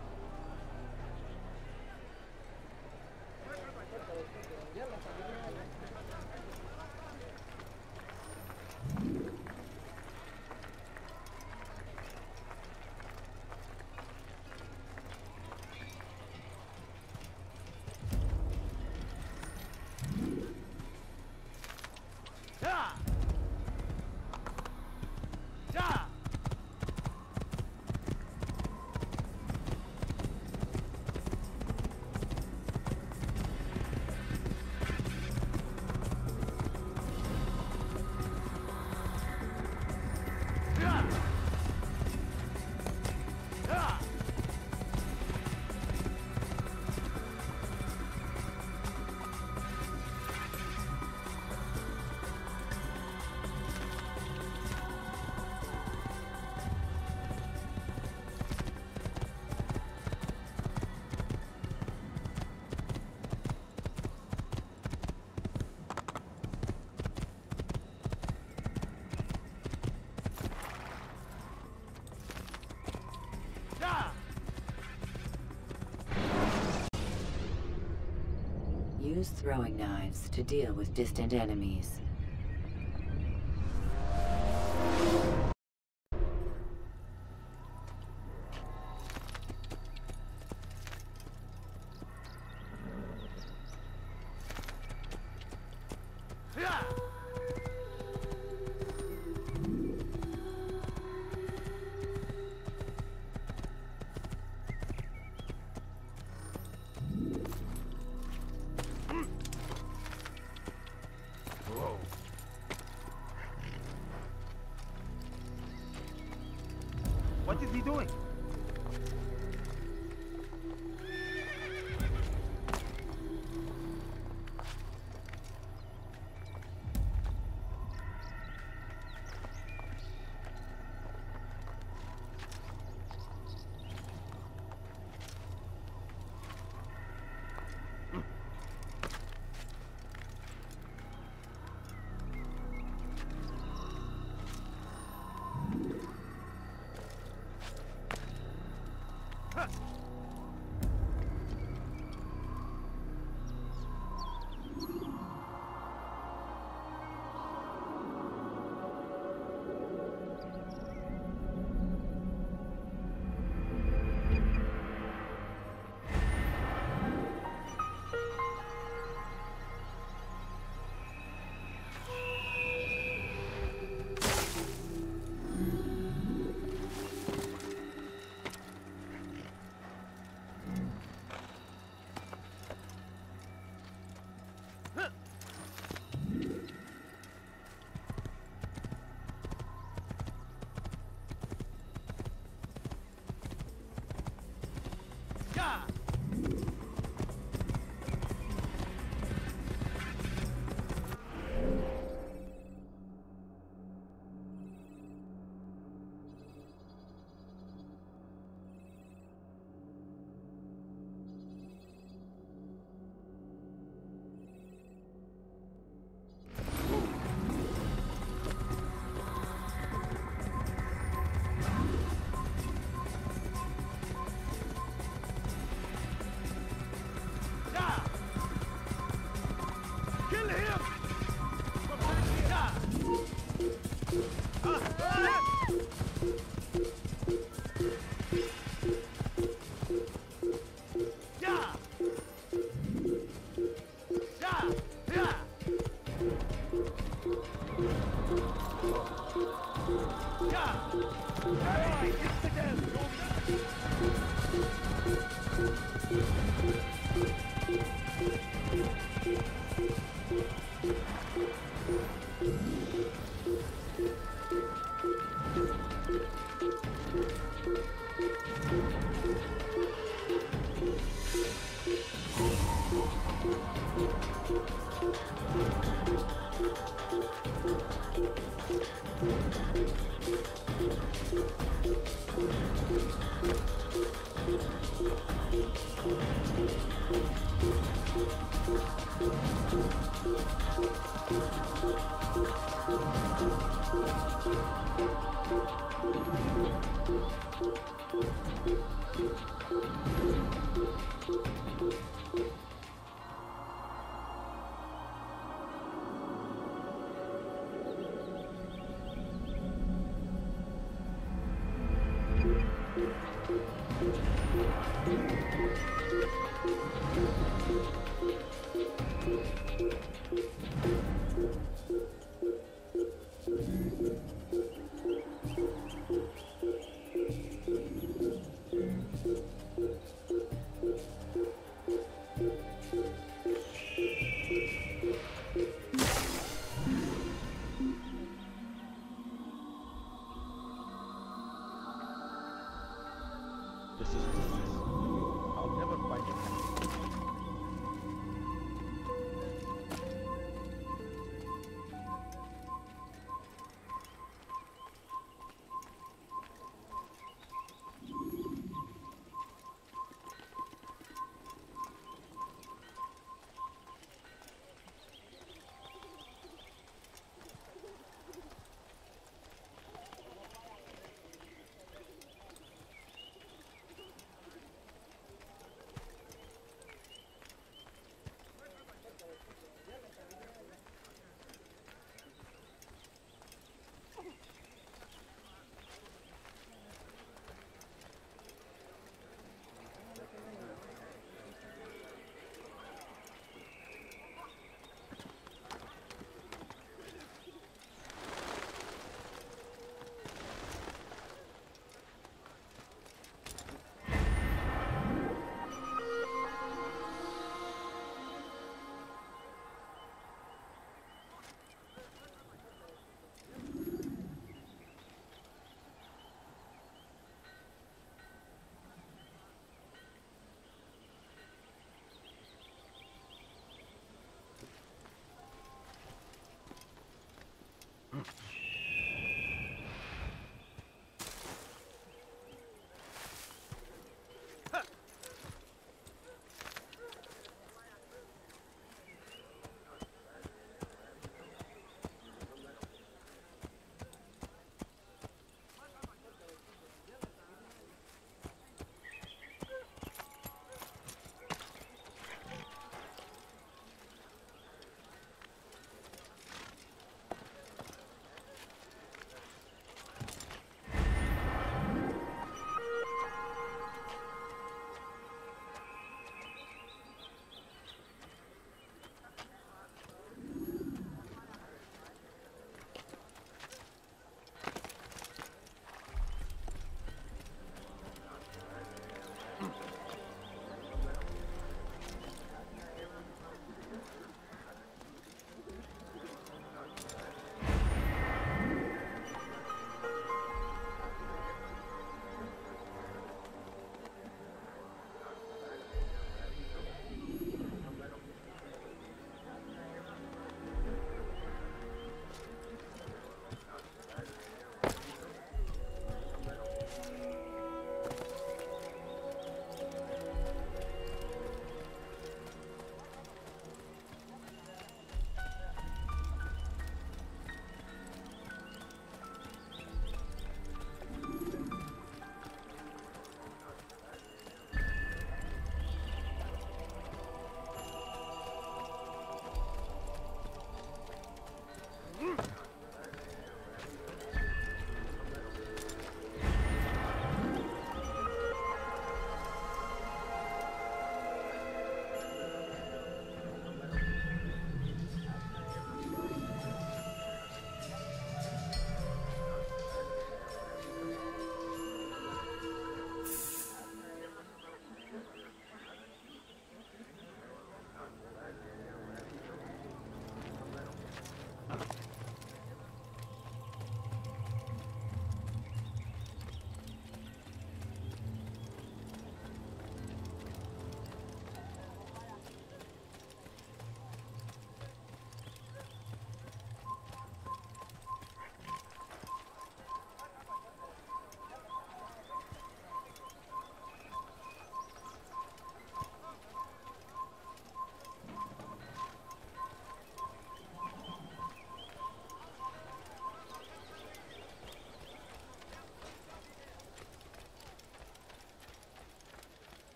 Use throwing knives to deal with distant enemies. What is he doing? This is useless. I'll never find it.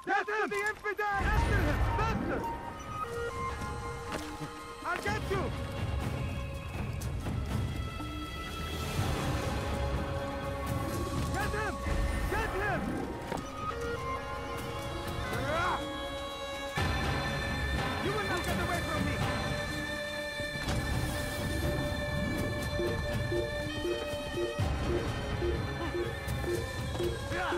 Get him! The infidel! After him! Faster! I'll get you! Get him! Get him! You will not get away from me! Yeah!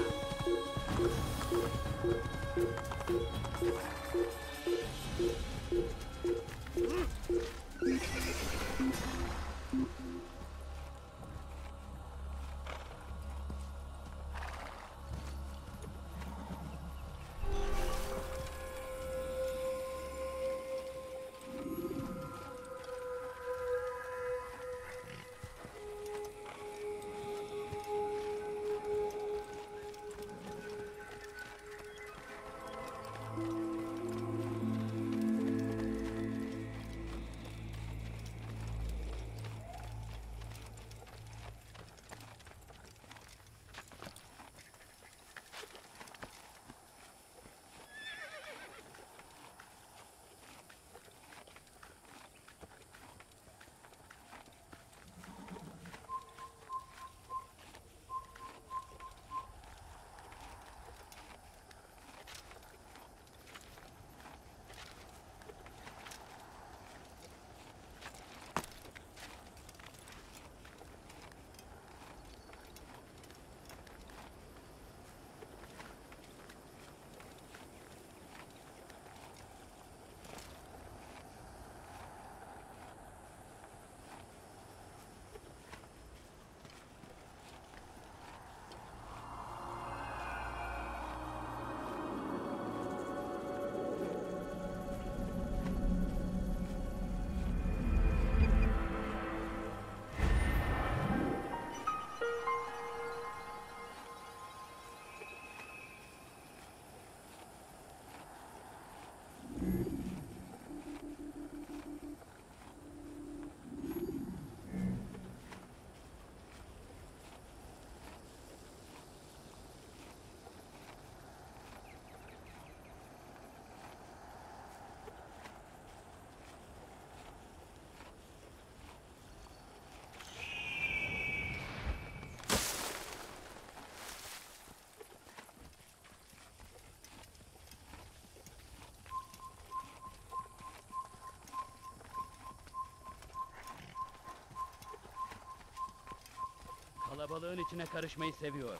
Kalabalığın içine karışmayı seviyor.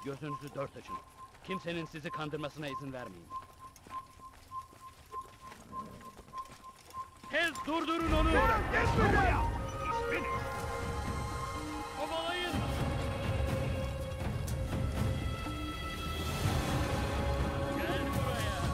Gözünüzü dört açın. Kimsenin sizi kandırmasına izin vermeyin. Tez durdurun onu! Gel buraya! Kovalayın! Gel buraya!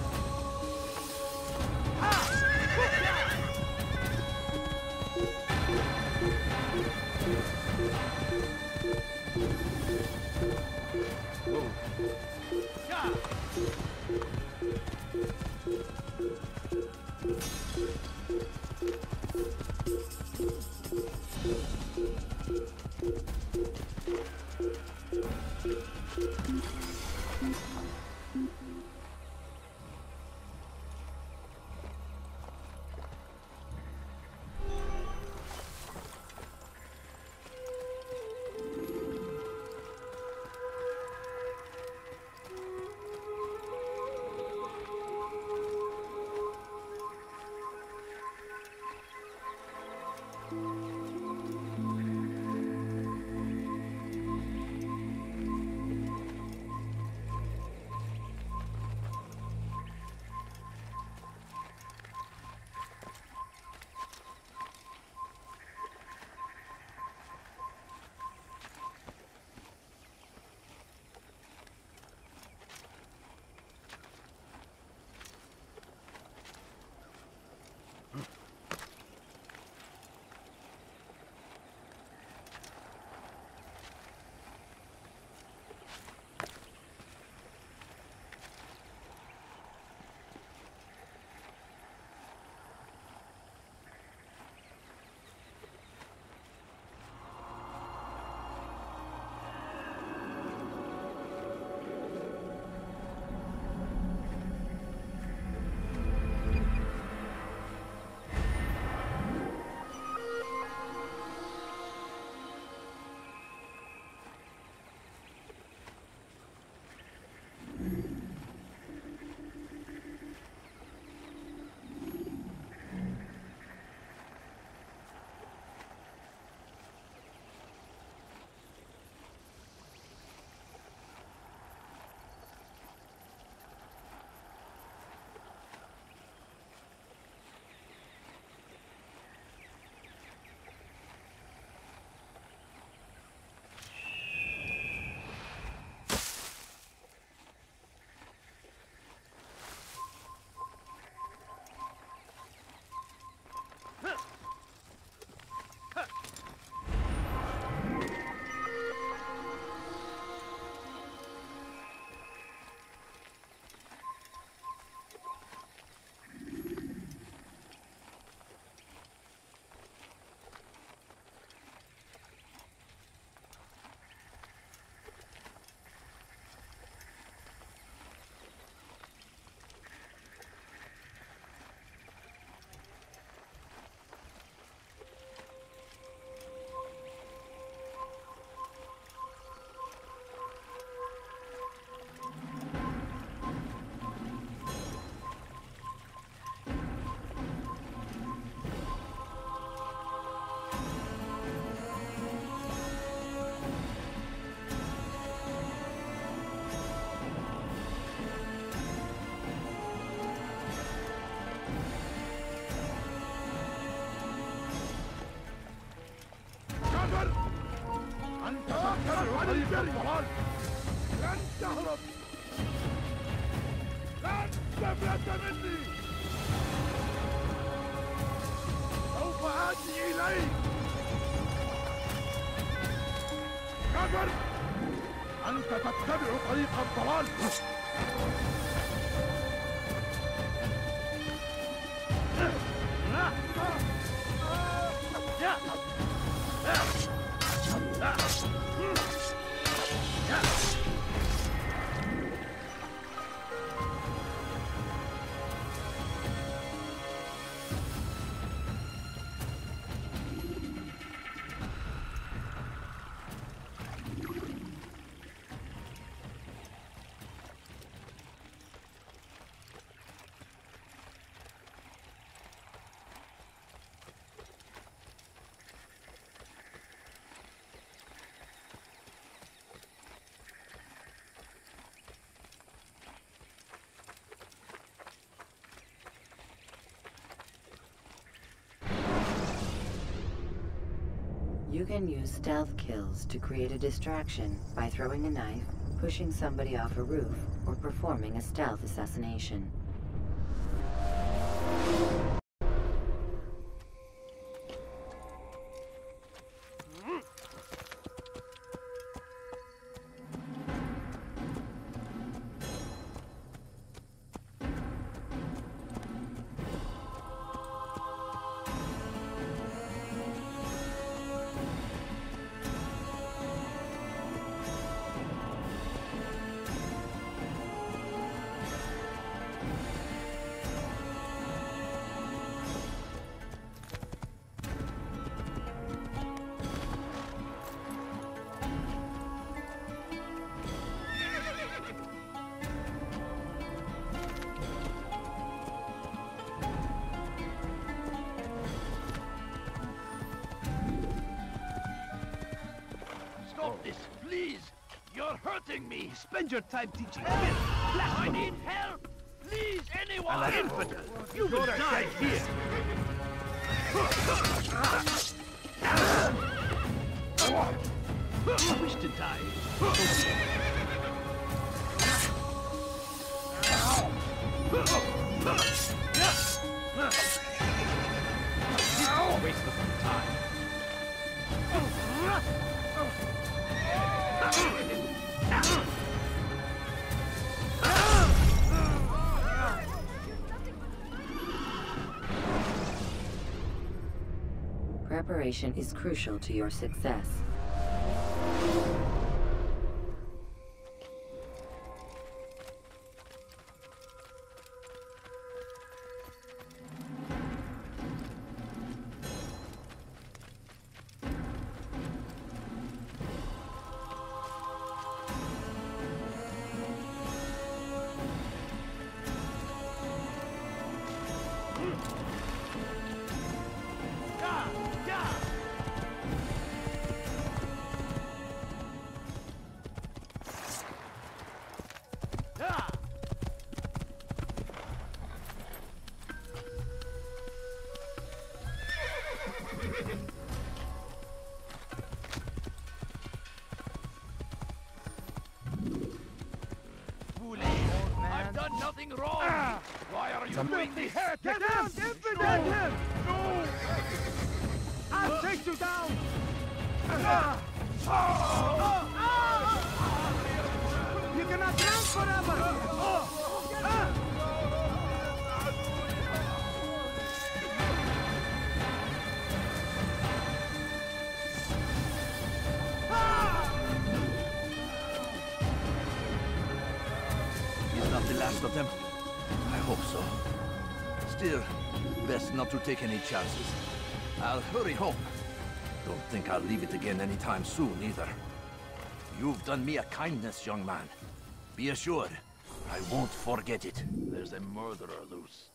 طريق الضلال لن تهرب لن تفلت مني سوف آتي إليك كفر أنت تتبع طريق الضلال You can use stealth kills to create a distraction by throwing a knife, pushing somebody off a roof, or performing a stealth assassination. Stop this, please! You're hurting me! Spend your time teaching me! I need help! Please, anyone! Infidel! You will die here! You wish to die? Waste of time. Preparation is crucial to your success. I've done nothing wrong! Why are you doing this? Get down! Get him! No! I'll take you down! You cannot run forever! Not the last of them? I hope so. Still, best not to take any chances. I'll hurry home. Don't think I'll leave it again anytime soon, either. You've done me a kindness, young man. Be assured, I won't forget it. There's a murderer loose.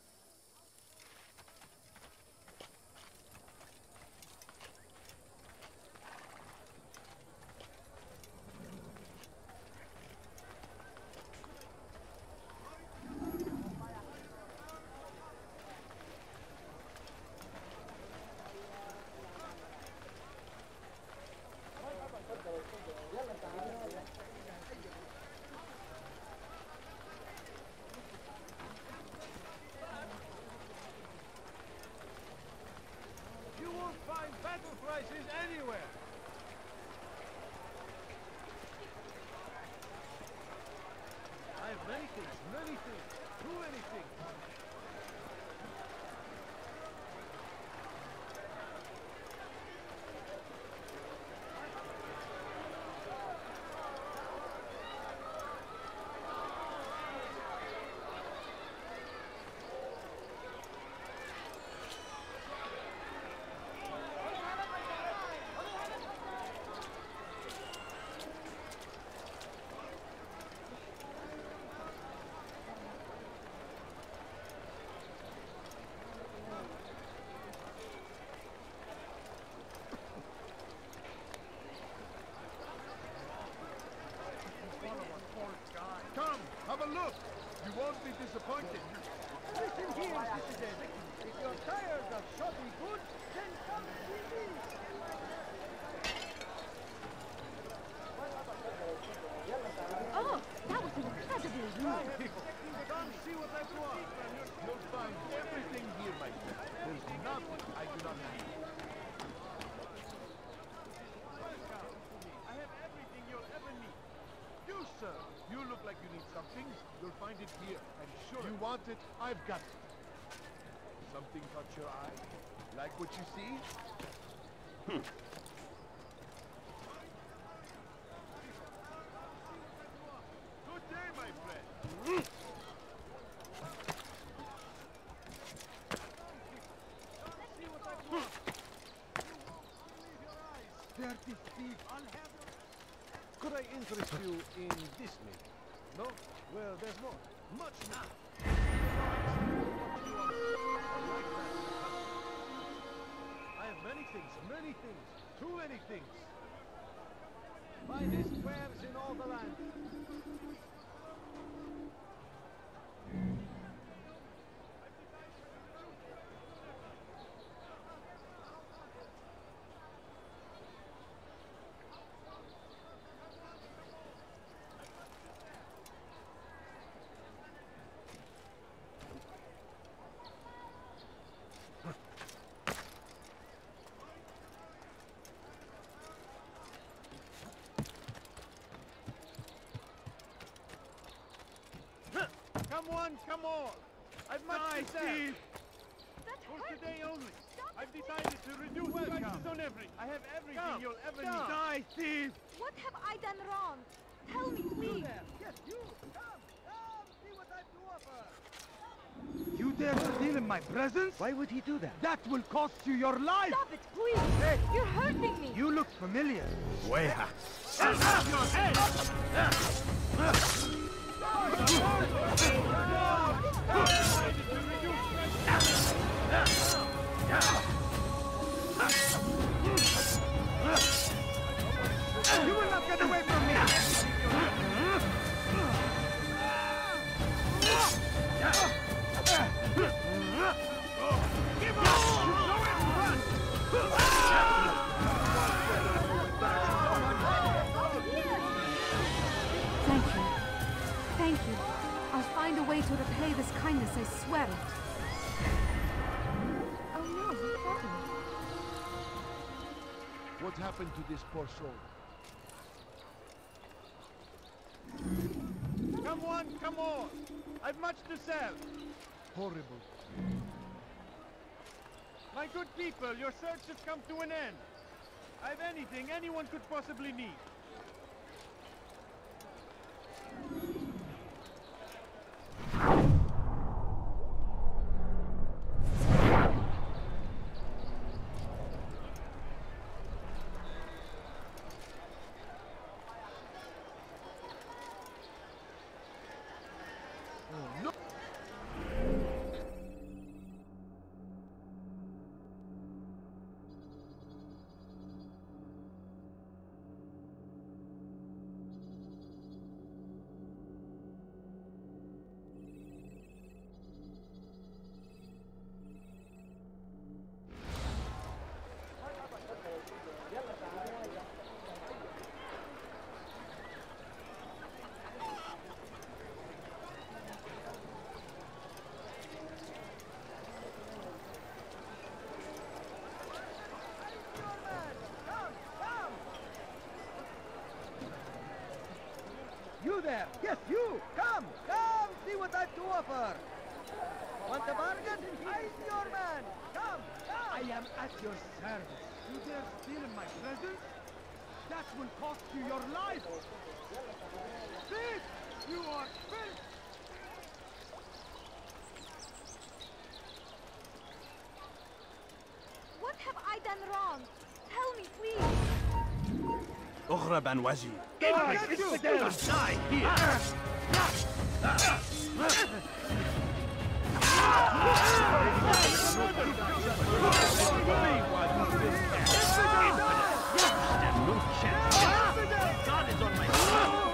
You won't find battle prices anywhere! I have many things, too many things. find everything here, my friend. There's nothing I do not need. Welcome. I have everything you'll ever need. You, sir, you look like you need something. You'll find it here. I'm sure. You want it? I've got it. Something caught your eye? Like what you see? Good day, my friend. Dirty thief, I'll have it. Could I interest you in this, maybe? No? Well, there's more. Much more. I have many things, too many things. Finest wares in all the land. Come on, come on! I've much to sell. For today only. I've decided to reduce prices on everything. I have everything you'll ever need. Die, thief! What have I done wrong? Tell me, please. Yes, you! Come! See what I have to offer! You dare steal in my presence? Why would he do that? That will cost you your life! Stop it, please! Hey! You're hurting me! You look familiar. Weha! Your head! You will not get away from me! Give up! You know it! Run! Thank you. Thank you. I'll find a way to repay this kindness, I swear it. Oh no, you haven't. What happened to this poor soul? Come on, come on! I've much to sell! Horrible. My good people, your search has come to an end. I've anything anyone could possibly need. You there! Yes, you! Come! Come! See what I've to offer! Want a bargain? I'm your man! Come! Come! I am at your service. You dare steal in my presence? That will cost you your life! Thief! You are filth! What have I done wrong? Tell me, please. اغرب عن وجهي. Die here! God is on my side!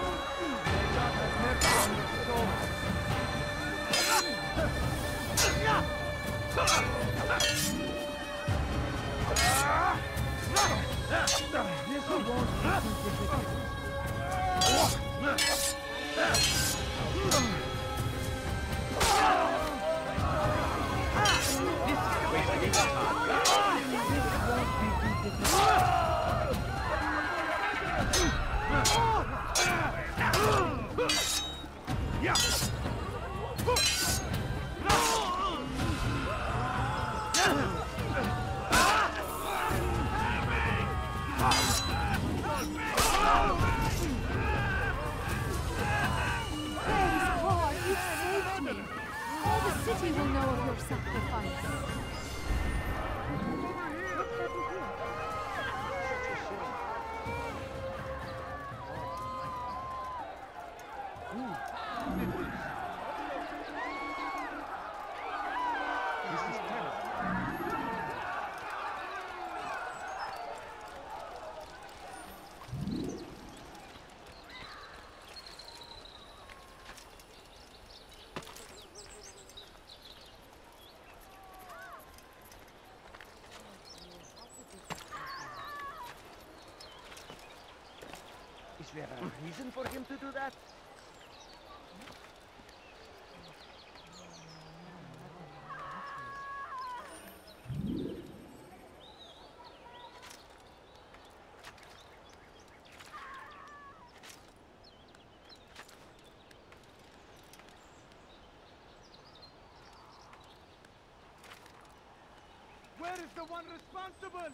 there a reason for him to do that? Where is the one responsible?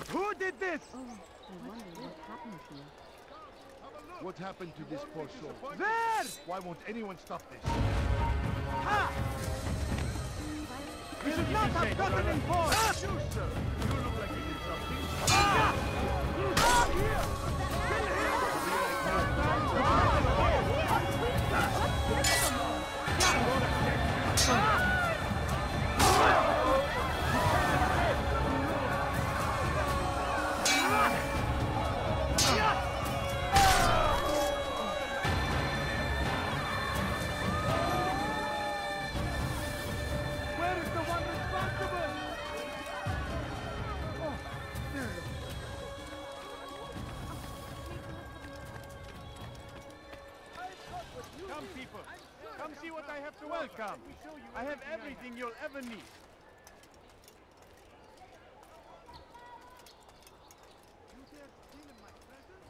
Who did this? Oh, I wonder what happened here. What happened to this poor soul? There! Why won't anyone stop this? Ha! We should not have gotten involved! You, sir! You look like you did something. Where is the one responsible? Oh, there. Come, people. Come see what I have to welcome. I have everything you'll ever need. You dare steal in my presence?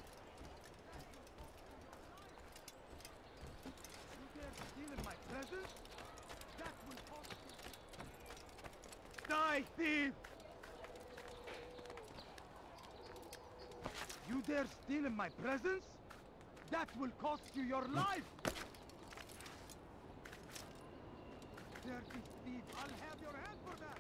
You dare steal in my presence? That will cost you. Die, thief! You dare steal in my presence? That will cost you your life! Dirty thief! I'll have your head for that!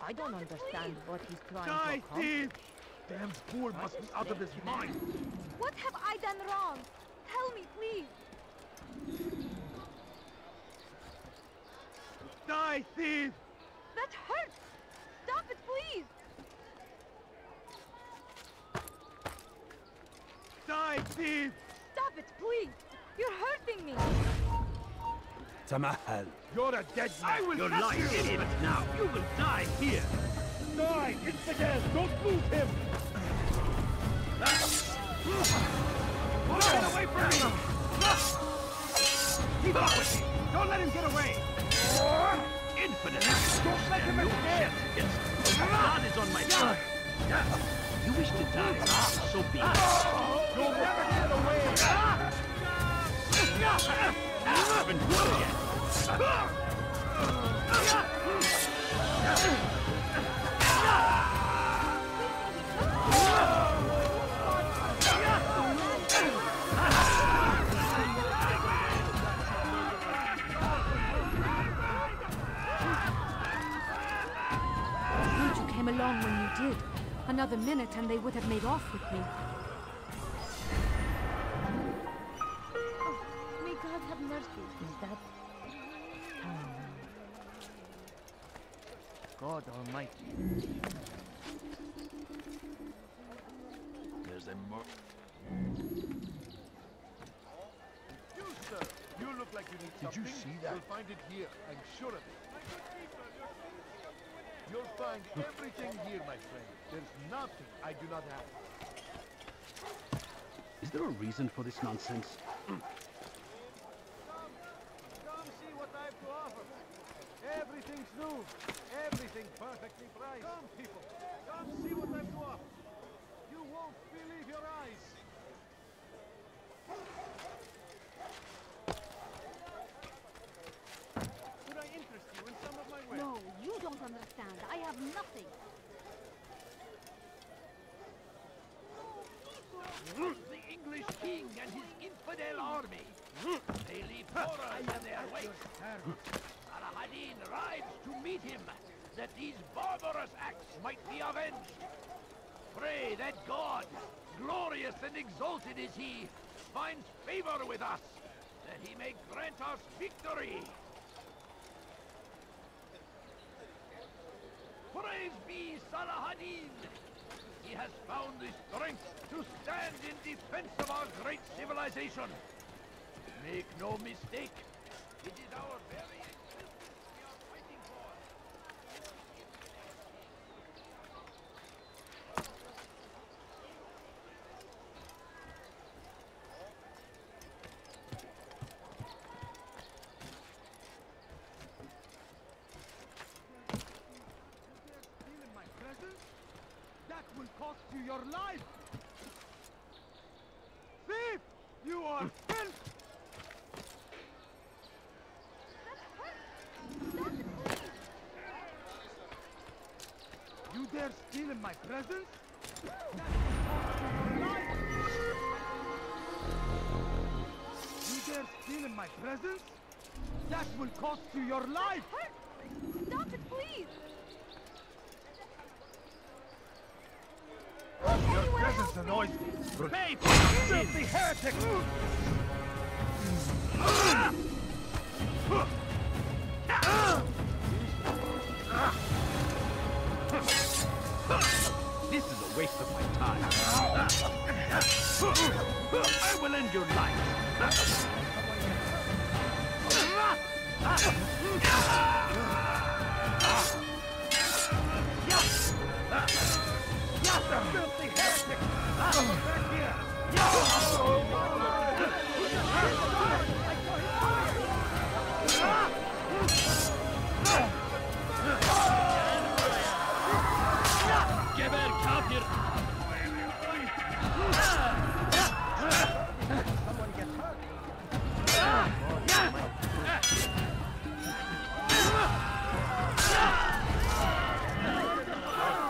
I don't understand what he's trying to Die, accomplish. thief! Damn fool must be out of his mind! What have I done wrong? Tell me, please. Die, thief! That hurts! Stop it, please! Die, thief! Stop it, please! You're hurting me! Tamahal. You're a dead man. You're lying, idiot! Now, you will die here! Die, infidel! Don't move him! Get away from me! Keep up with me! Don't let him get away! Infidel! Don't let him escape! Yes, blood is on my side! You wish to die? So be it! You'll never get away! Even good yet! Good you came along when you did. Another minute and they would have made off with me. May God have mercy. Is that... God Almighty. There's a more. You, sir. You look like you need something. Did you see that? You'll find it here. I'm sure of it. You'll find everything here, my friend. There's nothing I do not have. Is there a reason for this nonsense? Come see what I have to offer. Everything's new. Everything perfectly priced. Come, people. Come see what I have to offer. You won't believe your eyes. Could I interest you in some of my wares? No, you don't understand. I have nothing. The English king and his infidel army. They leave horror in their wake. Saladin rides to meet him, that these barbarous acts might be avenged. Pray that God, glorious and exalted is he, finds favor with us, that he may grant us victory. Praise be Saladin! He has found the strength to stand in defense of our great civilization. Make no mistake, it is our very existence we are fighting for. Stealing my presents? That will cost you your life! Thief! You are filth! You dare steal in my presence? You dare steal in my presence? That will cost you your life! Stop it, please! Your presence annoys me. Pay for filthy heretic! This is a waste of my time. I will end your life. Filthy heretic! Back here! Geber kafir! Someone gets hurt.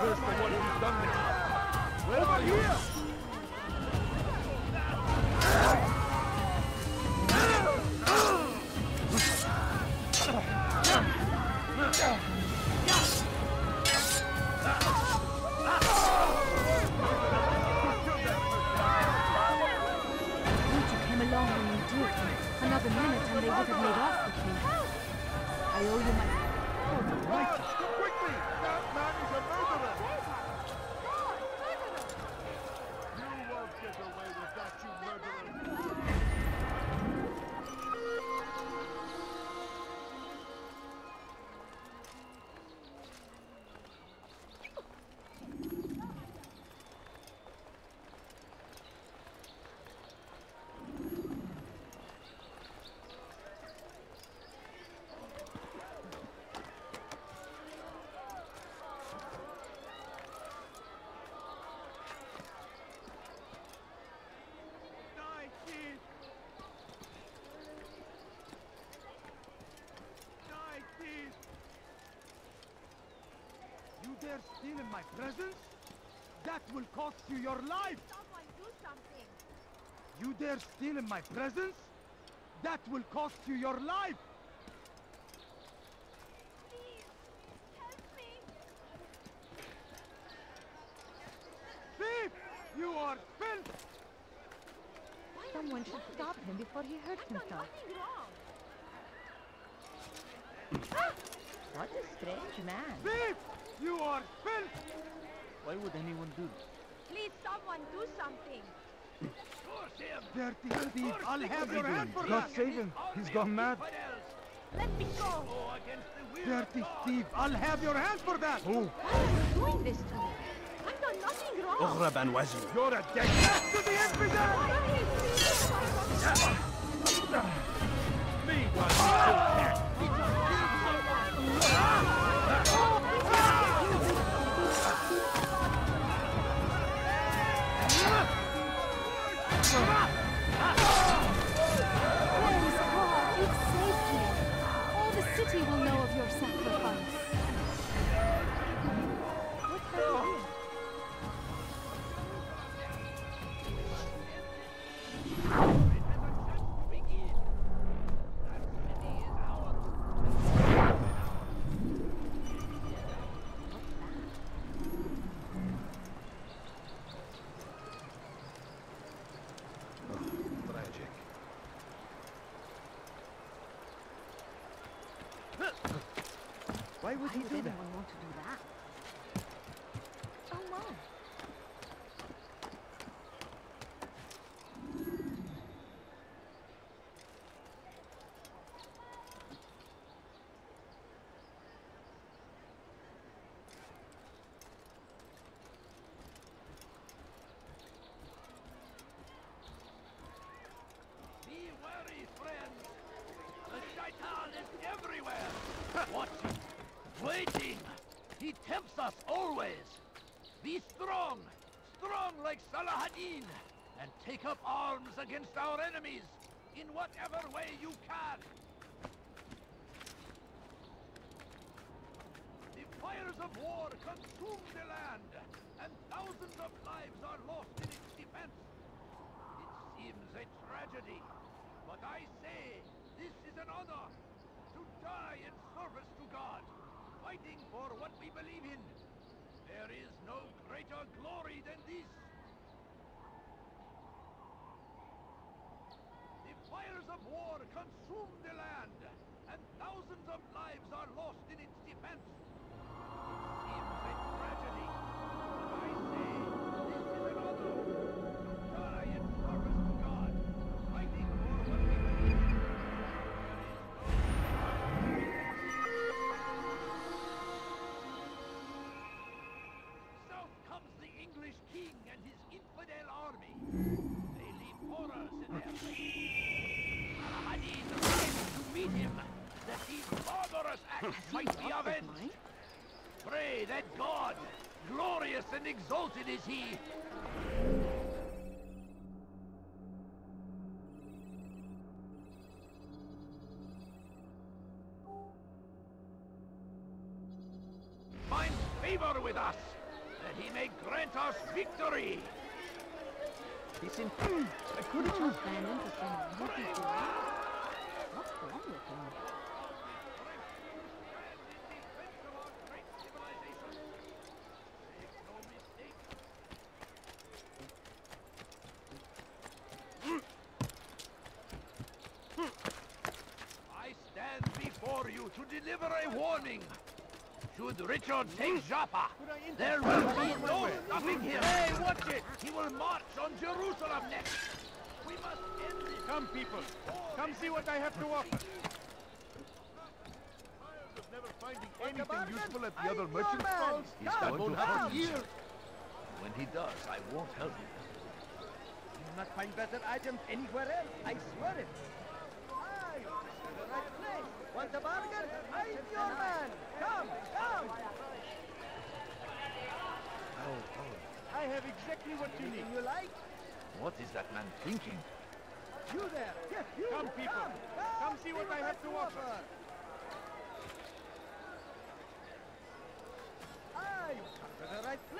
Curse the one who's done this. Over here! Another minute and they would have made off with me. I owe you my... Right! Quickly! That man is a murderer! You won't get away with that, dare steal in my presence? That will cost you your life! Someone do something! You dare steal in my presence? That will cost you your life! Please, help me! Thief! You are filth! Someone should stop him before he hurts himself. Nothing wrong! What a strange man. Thief! You are filth! Why would anyone do this? Please, someone do something! Dirty thief! I'll have your hand for God that! save him. He's gone mad. Let me go! Dirty thief! I'll have your hand for that! Who? Why are you doing this to me? I've done nothing wrong! اغرب عن وجهي. You're a dead back to the infidel! Praise God, you've saved me. All the city will know of your sacrifice. What's happening? Tragic. Why would he do that? Anyone want to do that? Oh my. Be wary, friends! The shaitan is everywhere! Watching, waiting! He tempts us always! Be strong! Strong like Salahadin! And take up arms against our enemies! In whatever way you can! The fires of war consume the land! And thousands of lives are lost in its defense! It seems a tragedy, but I say this is an honor to die in service to God, fighting for what we believe in. There is no greater glory than this. The fires of war consume the land, and thousands of lives are lost in its defense. It seems a tragedy, but I say this is an honor to die in service to God, fighting for what we believe in. South comes the English king and his infidel army. They leave horrors in their wake. Saladin rides to meet him, that these barbarous acts might be avenged. Pray that God, glorious and exalted is he, find favor with us, that he may grant us victory. Listen, I couldn't just ran into someone who could do that. What's wrong with him? I stand before you to deliver a warning. Should Richard take Joppa, there will be no stopping him. Hey, watch it! He will march on Jerusalem next. We must end this. Come, people. Come see what I have to offer. Never finding anything useful at the other merchant stalls. He's got to have years. When he does, I won't help him. You will not find better items anywhere else, I swear it. Aye, this is the right place. Want a bargain? I'm your man. Come, come. I have exactly what you need. You like? What is that man thinking? You there? Yes, you. Come, people. Come see what I have to offer. Aye,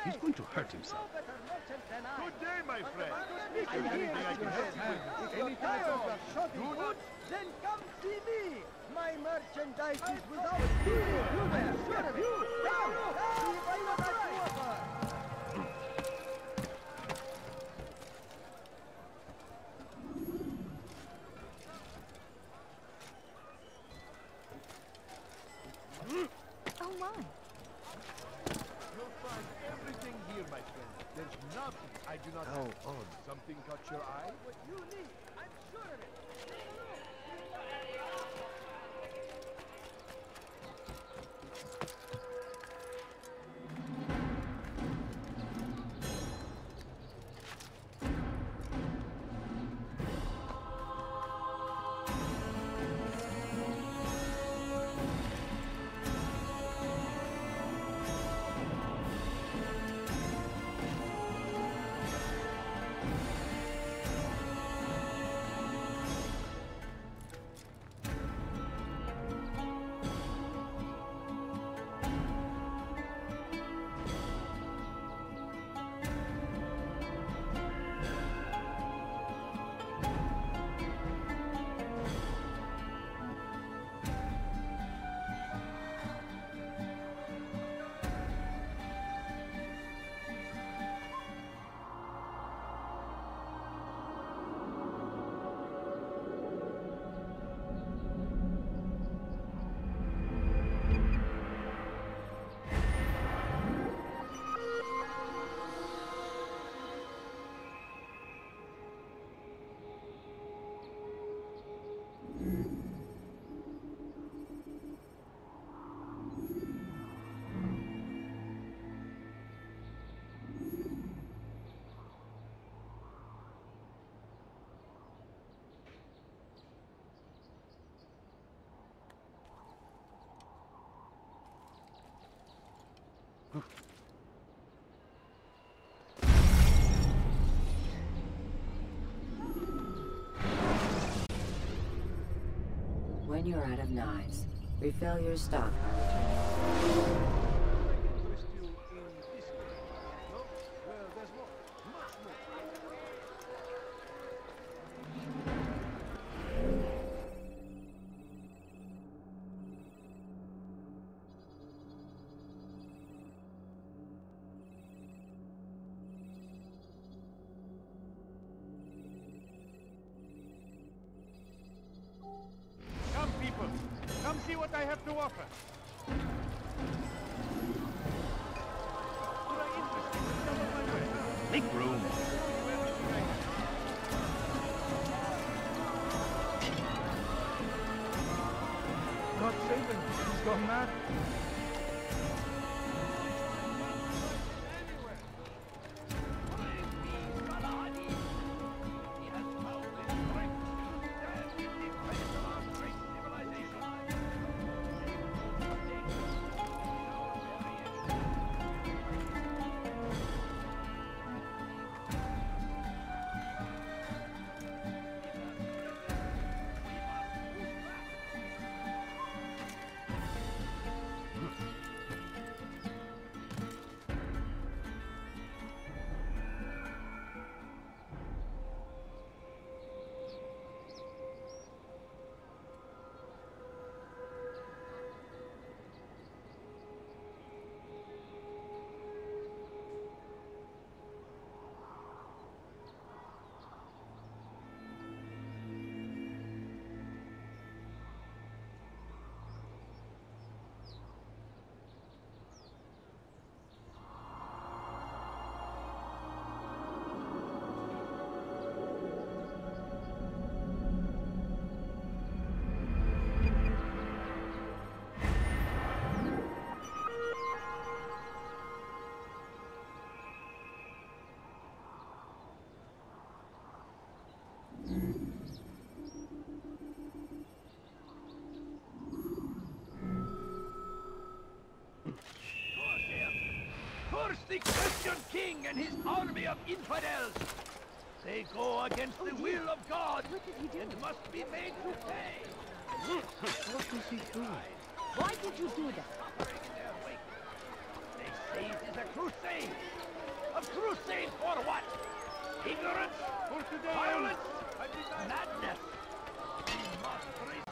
He's going to hurt himself. Good day, my friend. Is there anything I can help you with? If you're tired of shopping good, then come see me. My merchandise is without limit. You there, sure of it. Come, see if I what I can offer. Oh my. You'll find everything here, my friend. There's nothing I do not have. Something caught your eye? What you need, I'm sure of it. When you're out of knives, refill your stock by returning. Interest you in this case? No? Well, there's more. Much more. Come, people. Come see what I have to offer. Make room. God save him. He's gone mad. Curse the Christian king and his army of infidels! They go against the will of God and must be made to pay! What is he doing? Why did you do that? They say it is a crusade! A crusade for what? Ignorance? For today! Violence? Madness! We must